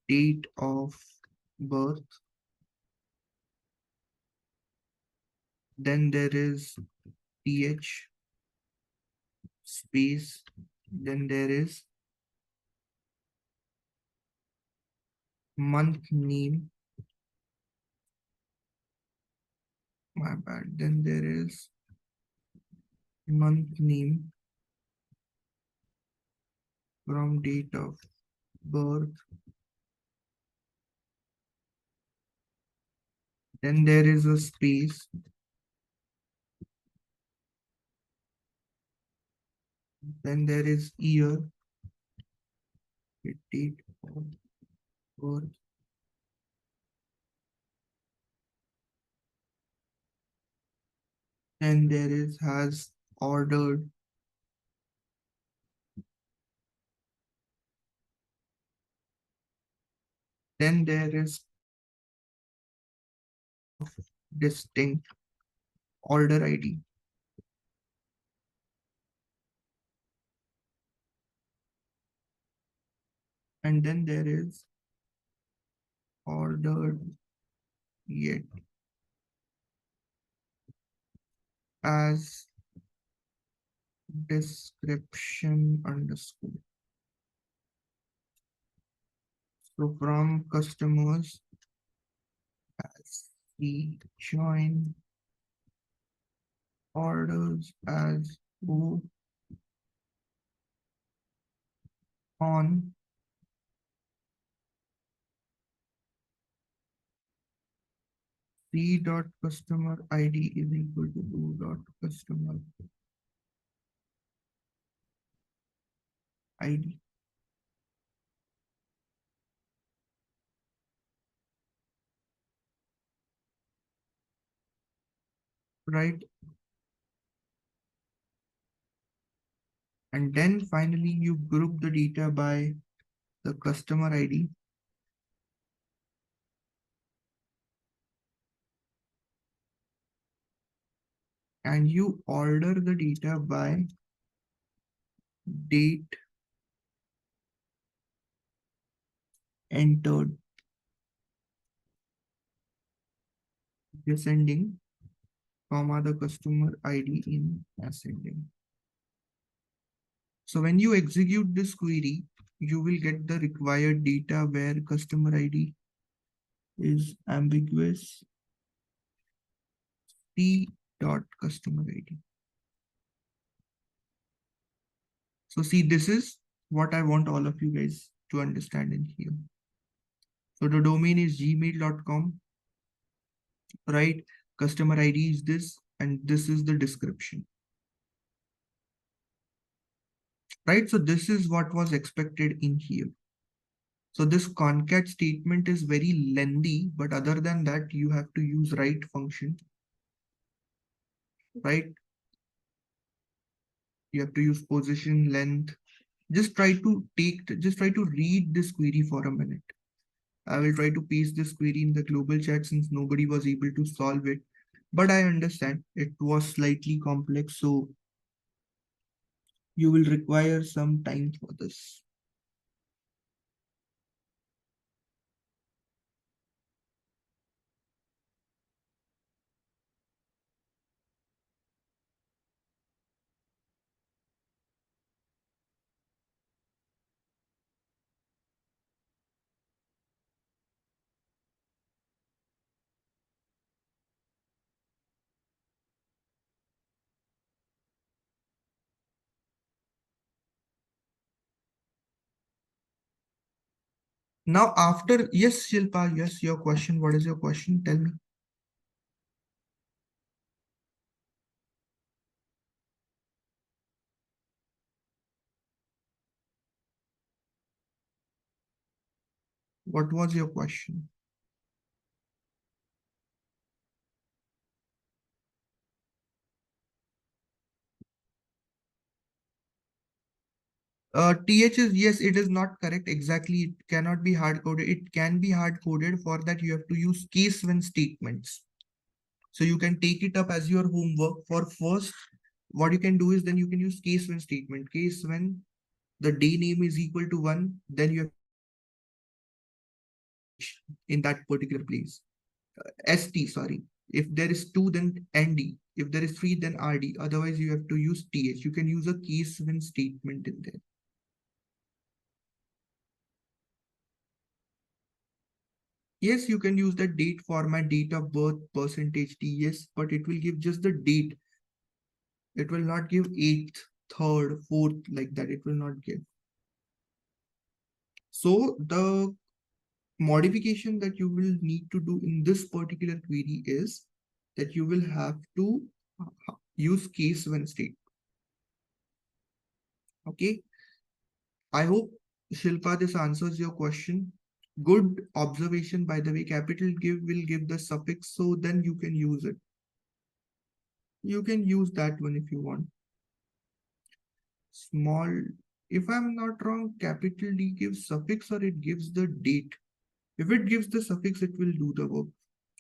date of birth, then there is th space, then there is month name, my bad, then there is month name from date of birth, then there is a space, then there is year, date of birth, Then there is has ordered. Then there is distinct order ID. And then there is ordered yet as description underscore. So from customers as we join orders as who on C dot customer ID is equal to do dot customer ID. Right. And then finally you group the data by the customer ID. And you order the data by date entered, descending, comma the customer ID in ascending. So when you execute this query, you will get the required data where customer ID is ambiguous P dot customer ID. So see, this is what I want all of you guys to understand in here. So the domain is gmail.com, right? Customer ID is this, and this is the description. Right? So this is what was expected in here. So this concat statement is very lengthy, but other than that, you have to use write function, right? You have to use position, length. Just try to read this query for a minute. I will try to paste this query in the global chat since nobody was able to solve it. But I understand it was slightly complex, so you will require some time for this. Now after, yes, Shilpa, yes, your question. What is your question? Tell me. What was your question? TH is, yes, it is not correct. Exactly. It cannot be hard coded. It can be hard coded. For that, you have to use case when statements. So you can take it up as your homework. For first, what you can do is then you can use case when statement. Case when the day name is equal to 1, then you have in that particular place. ST, sorry. If there is 2, then ND. If there is 3, then RD. Otherwise, you have to use TH. You can use a case when statement in there. Yes, you can use the date format, date of birth, percentage T, yes, but it will give just the date. It will not give 8th, 3rd, 4th, like that. It will not give. So the modification that you will need to do in this particular query is that you will have to use case when state. Okay. I hope, Shilpa, this answers your question. Good observation, by the way. Capital give will give the suffix, so then you can use it. You can use that one if you want. Small, if I'm not wrong, capital D gives suffix or it gives the date. If it gives the suffix, it will do the work.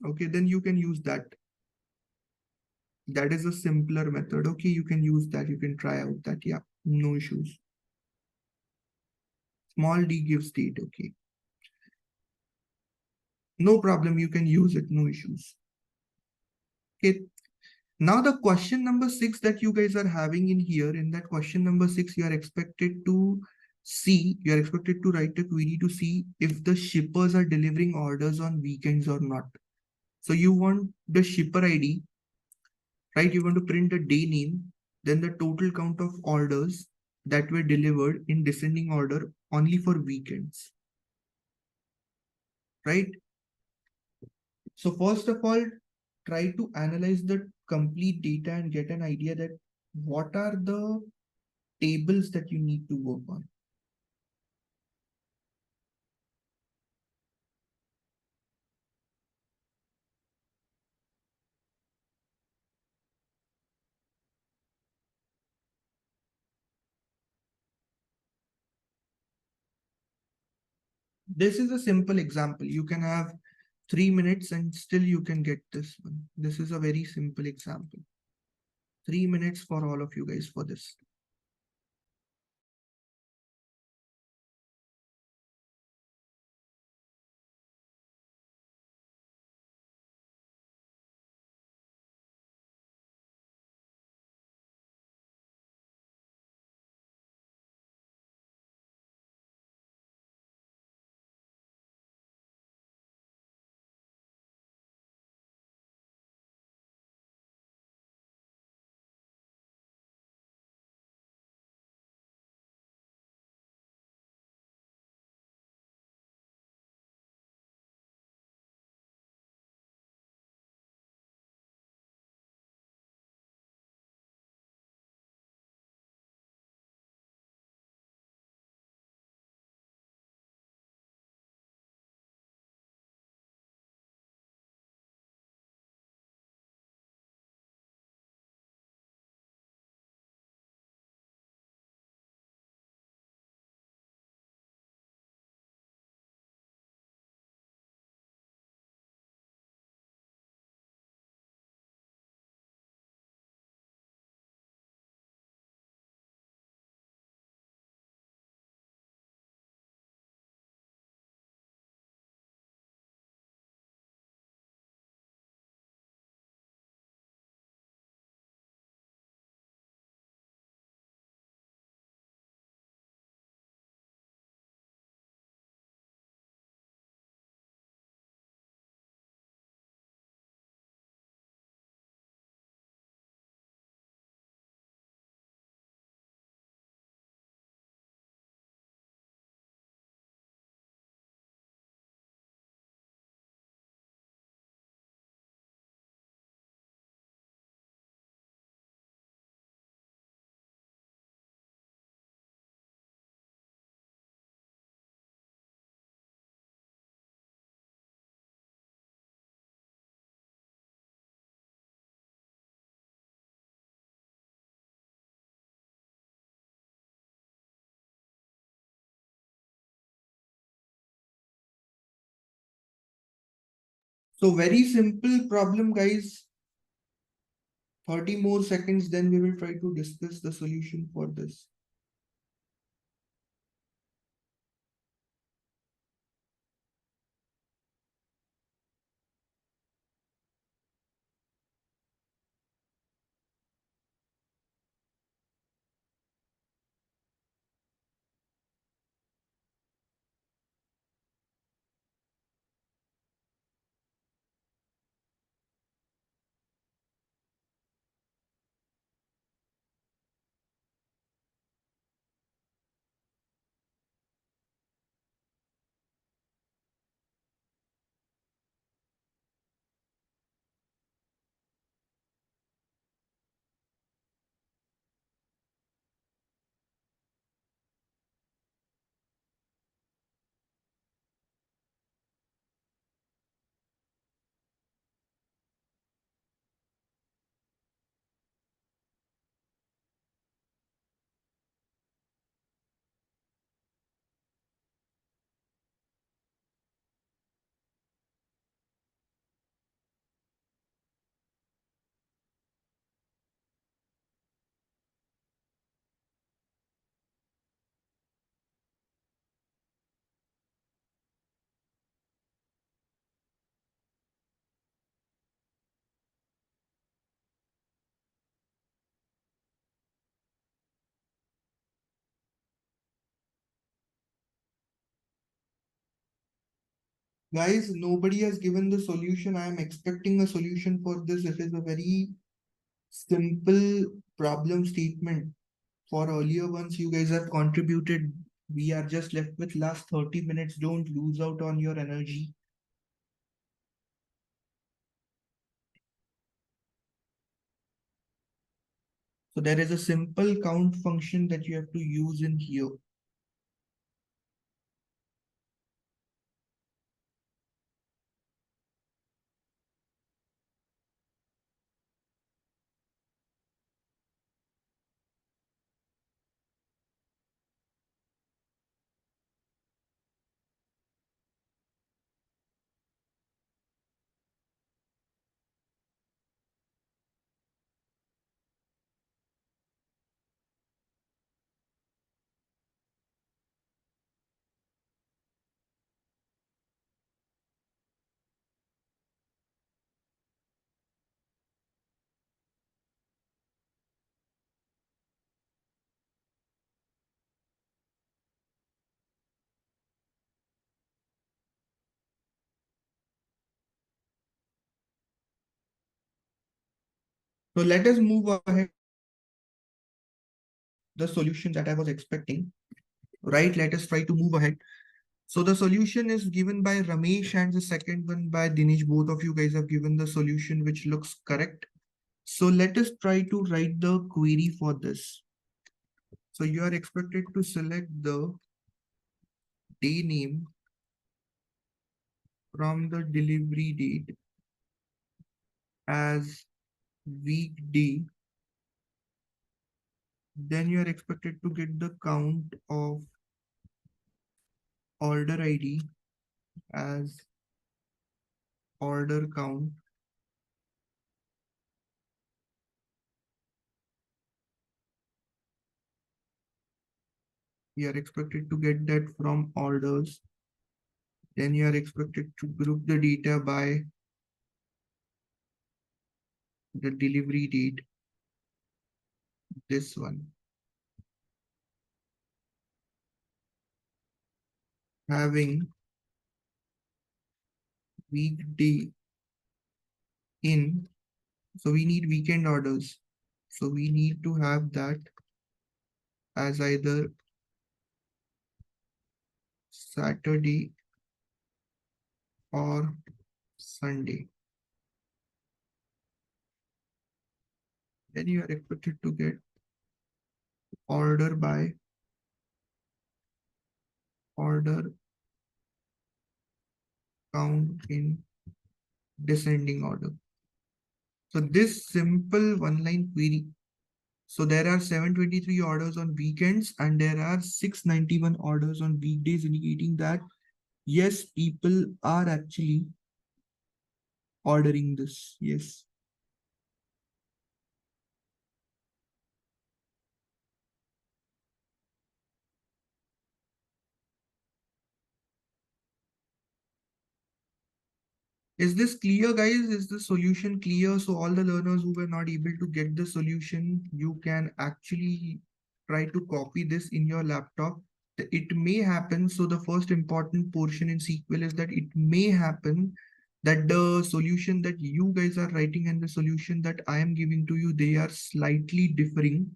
Okay, then you can use that. That is a simpler method. Okay, you can use that. You can try out that. Yeah, no issues. Small d gives date. Okay, no problem. You can use it. No issues. Okay. Now the question number 6 that you guys are having in here, in that question number 6, you are expected to write a query to see if the shippers are delivering orders on weekends or not. So you want the shipper ID, right? You want to print the day name, then the total count of orders that were delivered in descending order only for weekends, right? So first of all, try to analyze the complete data and get an idea that what are the tables that you need to work on. This is a simple example. You can have 3 minutes and still you can get this one. This is a very simple example. 3 minutes for all of you guys for this. So very simple problem, guys. 30 more seconds, then we will try to discuss the solution for this. Guys, nobody has given the solution. I am expecting a solution for this. It is a very simple problem statement. For earlier ones, you guys have contributed. We are just left with last 30 minutes. Don't lose out on your energy. So there is a simple count function that you have to use in here. So let us move ahead. The solution that I was expecting, right? Let us try to move ahead. So the solution is given by Ramesh and the second one by Dinesh. Both of you guys have given the solution which looks correct. So let us try to write the query for this. So you are expected to select the day name from the delivery date as weekday. Then you are expected to get the count of order ID as order count. You are expected to get that from orders. Then you are expected to group the data by the delivery date, this one. Having weekday in, so we need weekend orders. So we need to have that as either Saturday or Sunday. Then you are expected to get order by order count in descending order. So this simple one-line query. So there are 723 orders on weekends and there are 691 orders on weekdays, indicating that yes, people are actually ordering this. Yes. Is this clear, guys? Is the solution clear? So all the learners who were not able to get the solution, you can actually try to copy this in your laptop. It may happen. So the first important portion in SQL is that it may happen that the solution that you guys are writing and the solution that I am giving to you, they are slightly differing,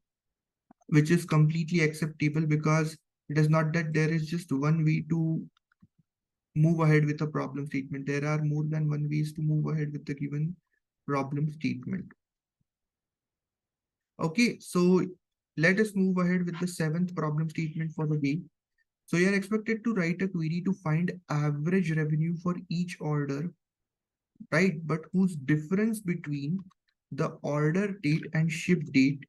which is completely acceptable because it is not that there is just one way to move ahead with a problem statement. There are more than one ways to move ahead with the given problem statement. Okay, so let us move ahead with the seventh problem statement for the day. So you are expected to write a query to find average revenue for each order, right? But whose difference between the order date and ship date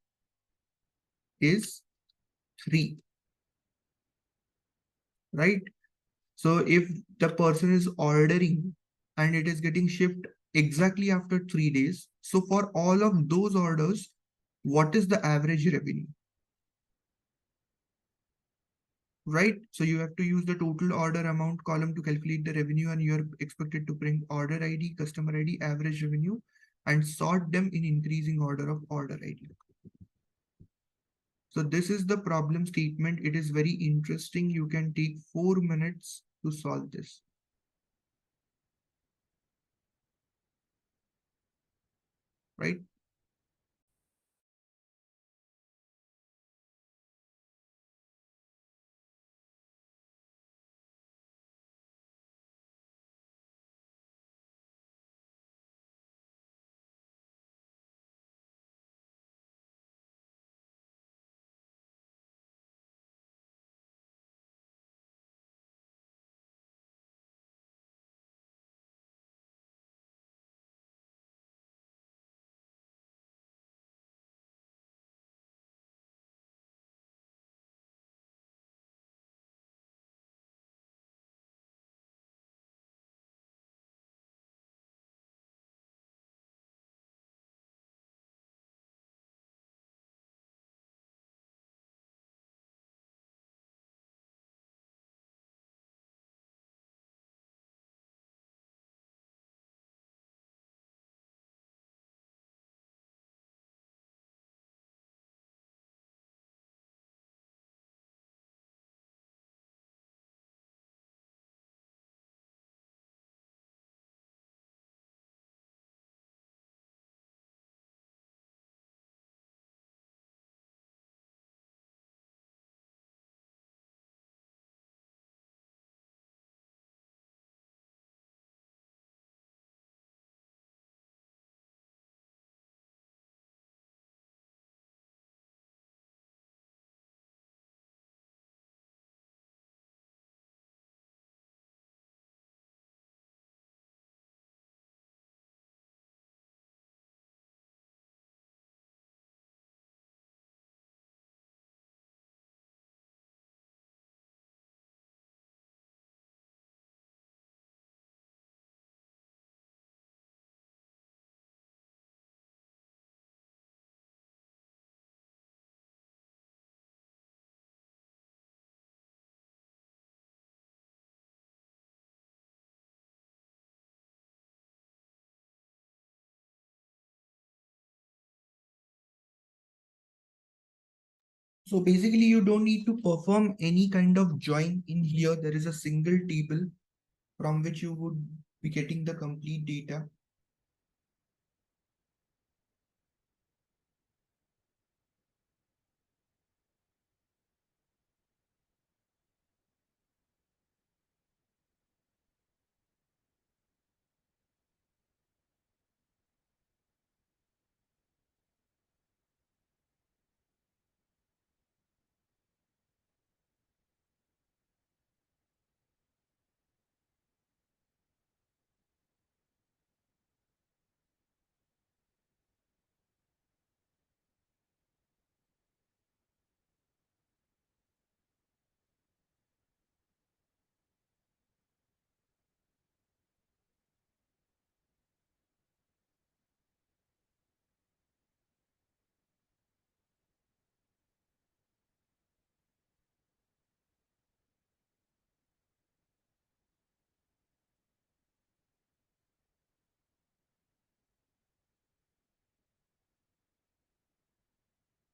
is 3, right? So if the person is ordering and it is getting shipped exactly after 3 days, so for all of those orders, what is the average revenue? Right? So you have to use the total order amount column to calculate the revenue, and you're expected to bring order ID, customer ID, average revenue, and sort them in increasing order of order ID. So this is the problem statement. It is very interesting. You can take 4 minutes to solve this. right? So basically, you don't need to perform any kind of join in here. There is a single table from which you would be getting the complete data.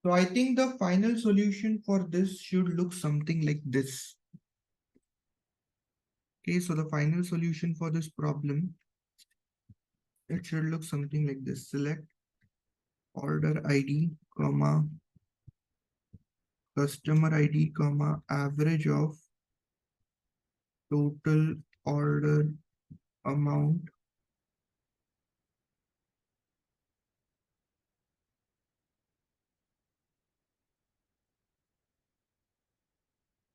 So I think the final solution for this should look something like this. Okay, so the final solution for this problem, it should look something like this. Select order ID, comma, customer ID, comma, average of total order amount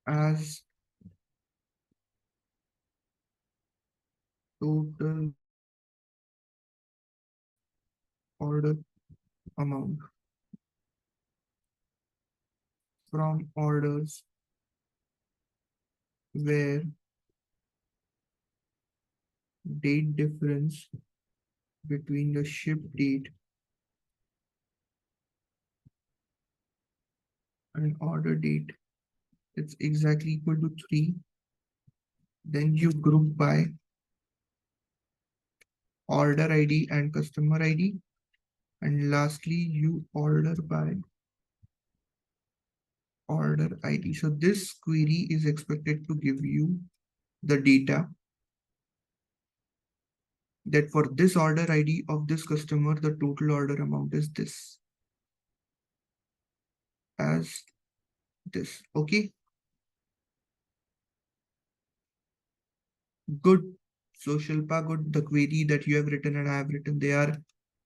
as total order amount from orders where date difference between the ship date and order date is exactly equal to 3. Then you group by order ID and customer ID. And lastly, you order by order ID. So this query is expected to give you the data that for this order ID of this customer, the total order amount is this, as this. Okay, good. So Shilpa, good. The query that you have written and I have written, they are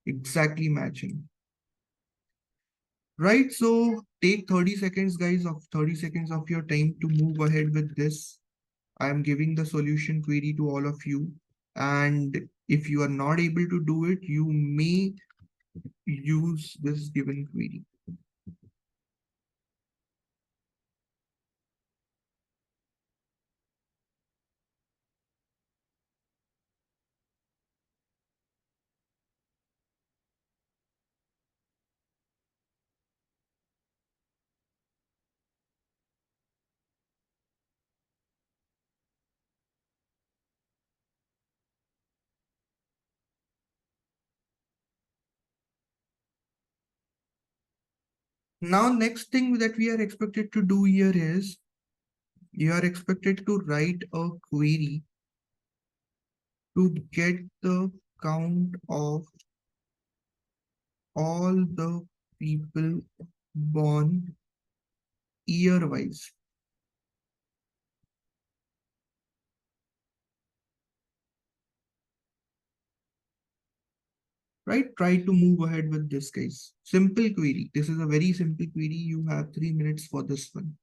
exactly matching. Right, so take 30 seconds, guys, of 30 seconds of your time to move ahead with this. I am giving the solution query to all of you. And if you are not able to do it, you may use this given query. Now, next thing that we are expected to do here is you are expected to write a query to get the count of all the people born year-wise. Right? Try to move ahead with this, guys. Simple query. This is a very simple query. You have 3 minutes for this one.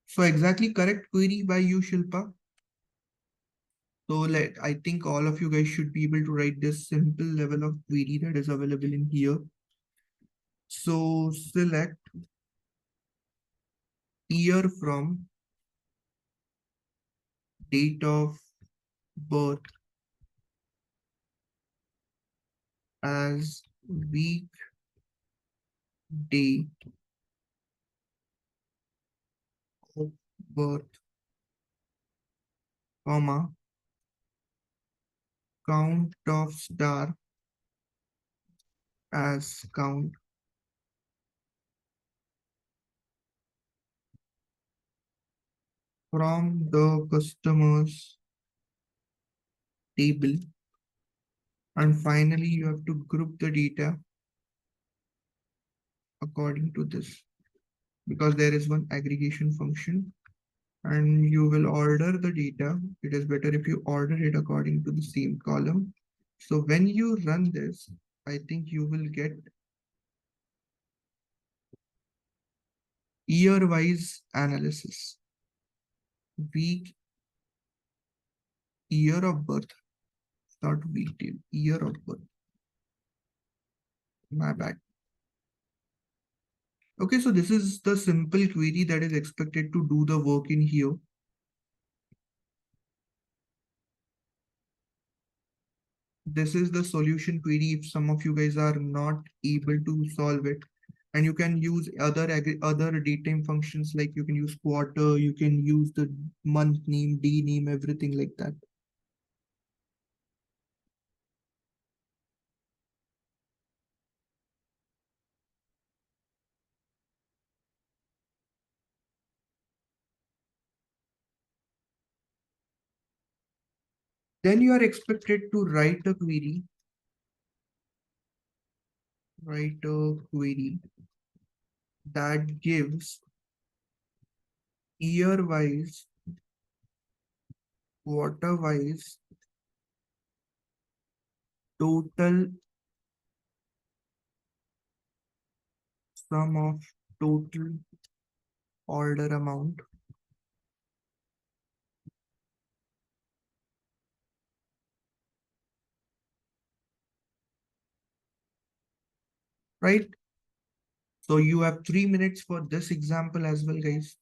So exactly correct query by you, Shilpa. So I think all of you guys should be able to write this simple level of query that is available in here. So select year from date of birth as week, day of birth, comma, count of star as count from the customers table. And finally, you have to group the data according to this because there is one aggregation function and you will order the data. It is better if you order it according to the same column. So when you run this, I think you will get year-wise analysis. Week, year of birth, not week day, year of birth. My bad. Okay, so this is the simple query that is expected to do the work in here. This is the solution query. If some of you guys are not able to solve it, And you can use other datetime functions, like you can use quarter, you can use the month name, day name, everything like that. Then you are expected to write a query. That gives year-wise, quarter-wise, total sum of total order amount. Right? So you have 3 minutes for this example as well, guys.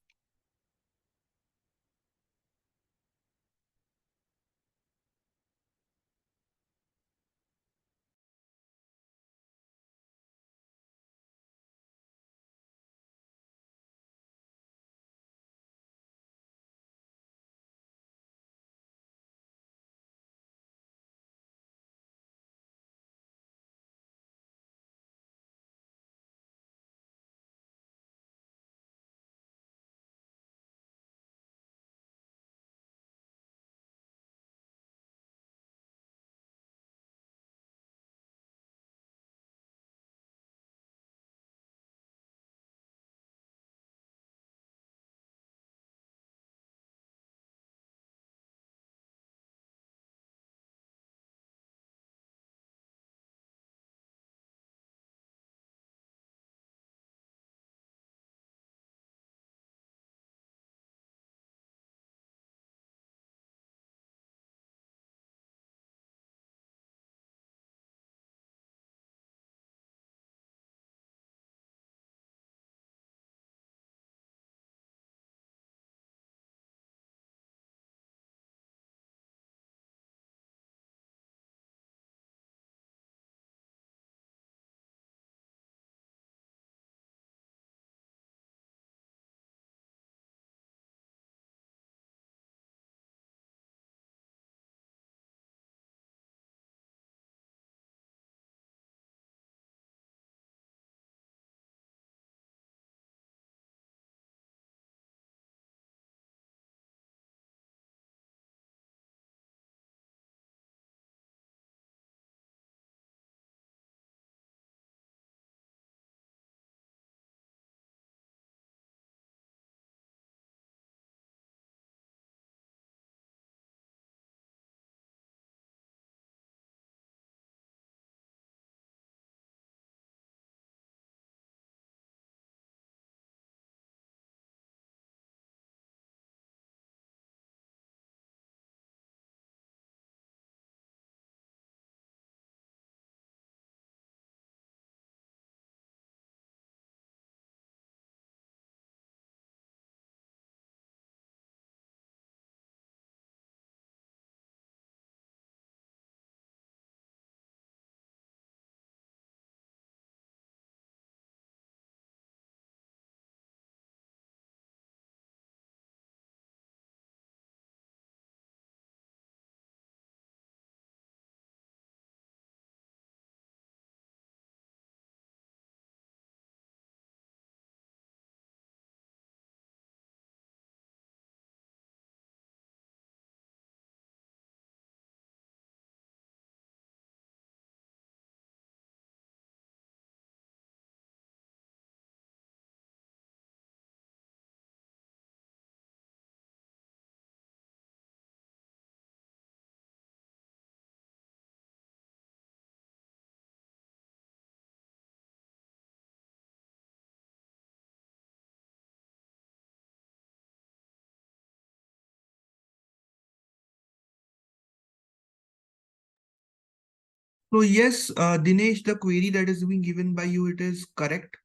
So yes, Dinesh, the query that is being given by you, it is correct,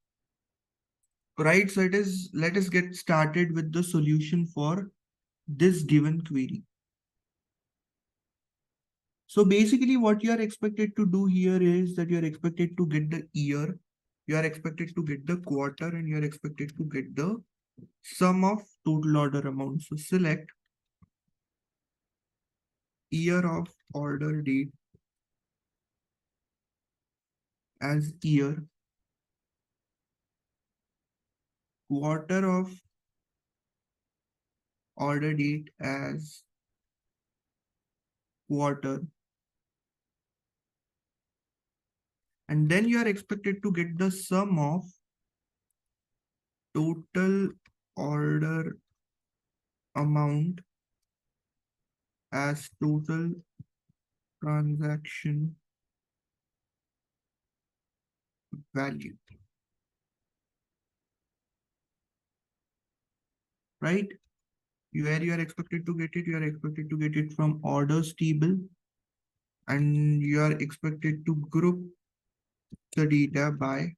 right? So it is, let us get started with the solution for this given query. So basically what you are expected to do here is that you are expected to get the year, you are expected to get the quarter and you are expected to get the sum of total order amount. So select year of order date as year, quarter of order date as quarter, and then you are expected to get the sum of total order amount as total transaction value, right? Where you are expected to get it, you are expected to get it from orders table, and you are expected to group the data by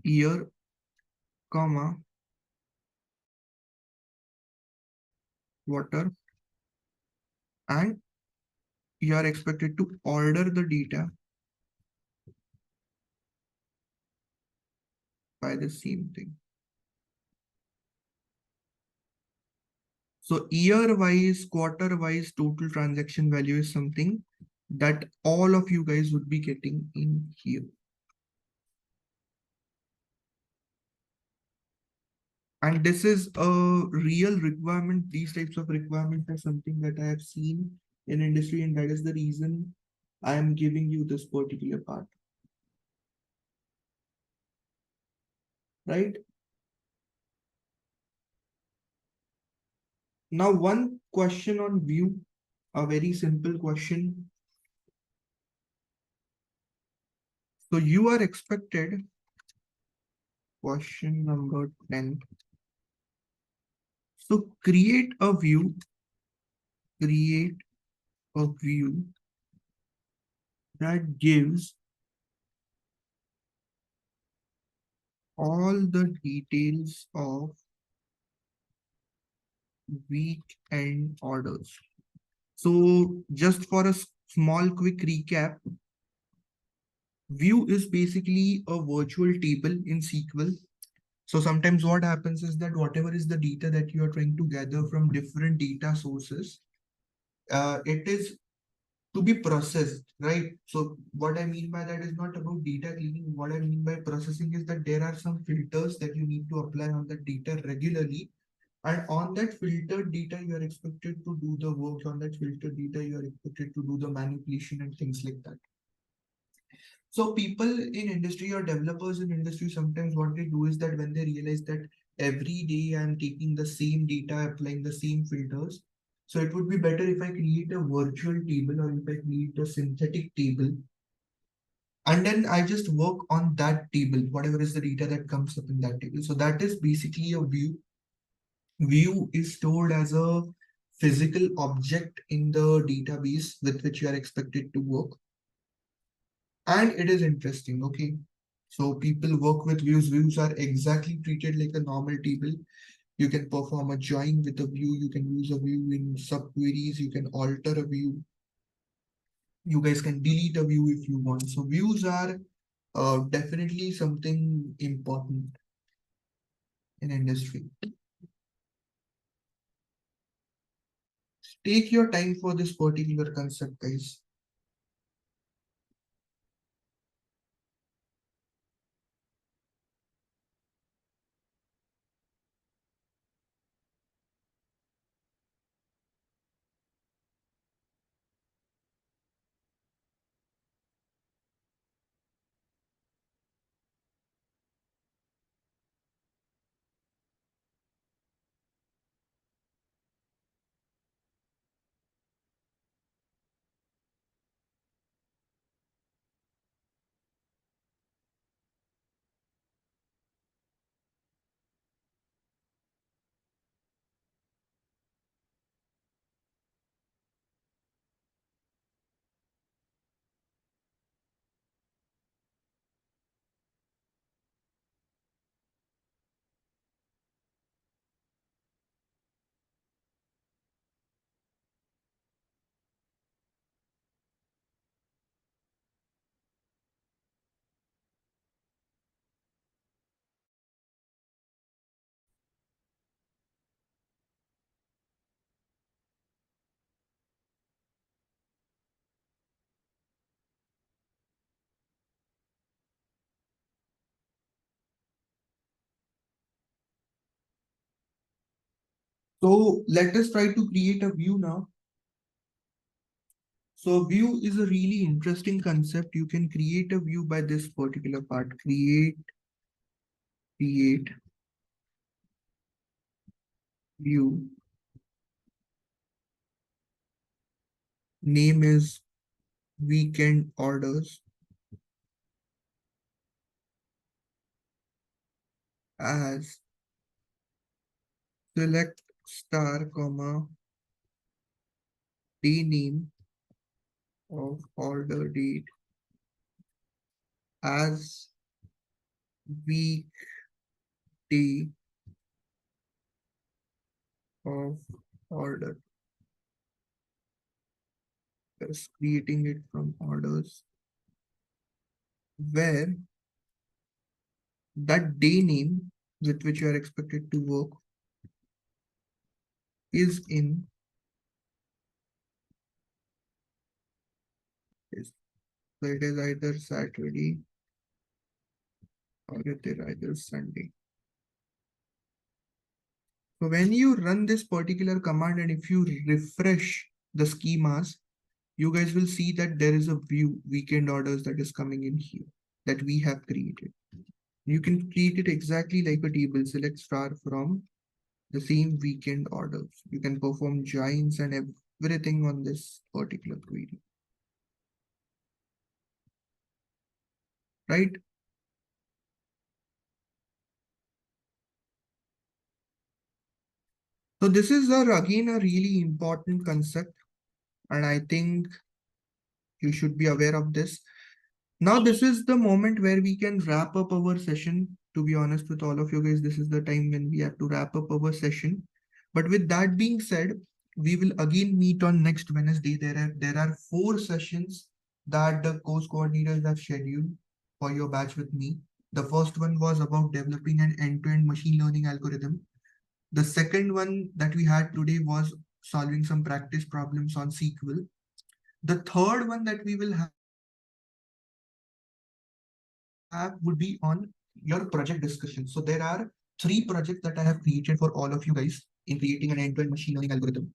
year, comma, quarter, and you are expected to order the data by the same thing. So year-wise, quarter-wise total transaction value is something that all of you guys would be getting in here. And this is a real requirement. These types of requirements are something that I have seen in industry, and that is the reason I am giving you this particular part. Right? Now, one question on view, a very simple question. So you are expected, question number 10. So create a view that gives all the details of weekend orders. So just for a small quick recap, view is basically a virtual table in SQL. So sometimes what happens is that whatever is the data that you are trying to gather from different data sources, it is to be processed, right? So what I mean by that is not about data cleaning. What I mean by processing is that there are some filters that you need to apply on the data regularly. And on that filtered data, you are expected to do the work. On that filtered data, you are expected to do the manipulation and things like that. So people in industry or developers in industry, sometimes what they do is that when they realize that every day I'm taking the same data, applying the same filters, so it would be better if I create a virtual table or if I create a synthetic table. And then I just work on that table, whatever is the data that comes up in that table. So that is basically a view. View is stored as a physical object in the database with which you are expected to work. And it is interesting, okay? So people work with views. Views are exactly treated like a normal table. You can perform a join with a view. You can use a view in subqueries. You can alter a view. You guys can delete a view if you want. So views are definitely something important in industry. Take your time for this particular concept, guys. So let us try to create a view now. So view is a really interesting concept. You can create a view by this particular part. Create view. Name is weekend orders. As select star comma day name of order date as weekday of order. Just creating it from orders where that day name with which you are expected to work is in this. So it is either Saturday or it is either Sunday. So when you run this particular command and if you refresh the schemas, you guys will see that there is a view weekend orders that is coming in here that we have created. You can create it exactly like a table. Select star from the same weekend orders. You can perform joins and everything on this particular query. Right? So this is again a really important concept, and I think you should be aware of this. Now, this is the moment where we can wrap up our session. To be honest with all of you guys, this is the time when we have to wrap up our session. But with that being said, we will again meet on next Wednesday. There are 4 sessions that the course coordinators have scheduled for your batch with me. The first one was about developing an end-to-end machine learning algorithm. The second one that we had today was solving some practice problems on SQL. The third one that we will have would be on your project discussion. So there are 3 projects that I have created for all of you guys in creating an end-to-end machine learning algorithm.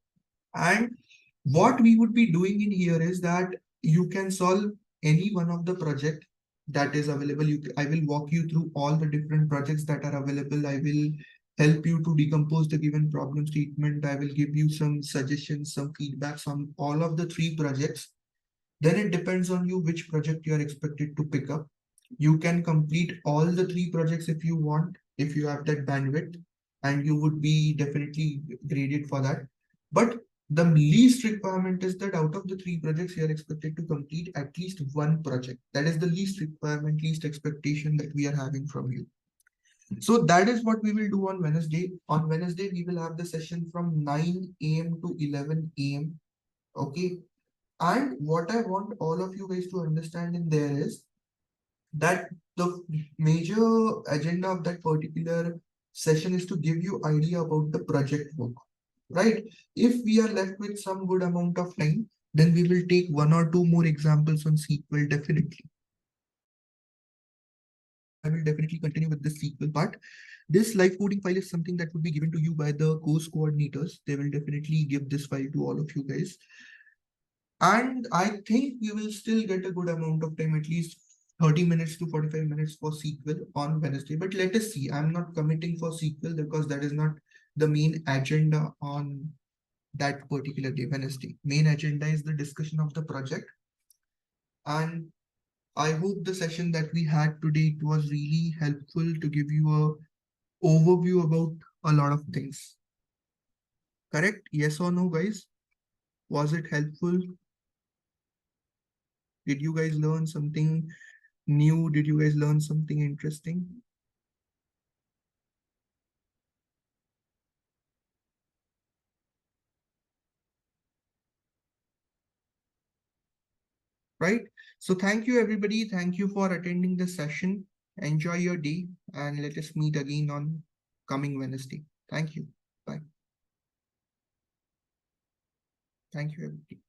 And what we would be doing in here is that you can solve any one of the project that is available. I will walk you through all the different projects that are available. I will help you to decompose the given problem statement. I will give you some suggestions, some feedbacks on all of the 3 projects. Then it depends on you which project you are expected to pick up. You can complete all the 3 projects if you want, if you have that bandwidth, and you would be definitely graded for that. But the least requirement is that out of the 3 projects, you are expected to complete at least 1 project. That is the least requirement, least expectation that we are having from you. So that is what we will do on Wednesday. On Wednesday, we will have the session from 9 a.m. to 11 a.m. Okay. And what I want all of you guys to understand in there is that the major agenda of that particular session is to give you idea about the project work, right? If we are left with some good amount of time, then we will take 1 or 2 more examples on SQL definitely. I will definitely continue with this SQL part. This live coding file is something that would be given to you by the course coordinators. They will definitely give this file to all of you guys. And I think we will still get a good amount of time, at least 30 minutes to 45 minutes for SQL on Wednesday. But let us see. I'm not committing for SQL because that is not the main agenda on that particular day, Wednesday. Main agenda is the discussion of the project. And I hope the session that we had today, it was really helpful to give you a overview about a lot of things. Correct? Yes or no, guys? Was it helpful? Did you guys learn something new? Did you guys learn something interesting? Right? So thank you, everybody. Thank you for attending the session. Enjoy your day and let us meet again on coming Wednesday. Thank you. Bye. Thank you, everybody.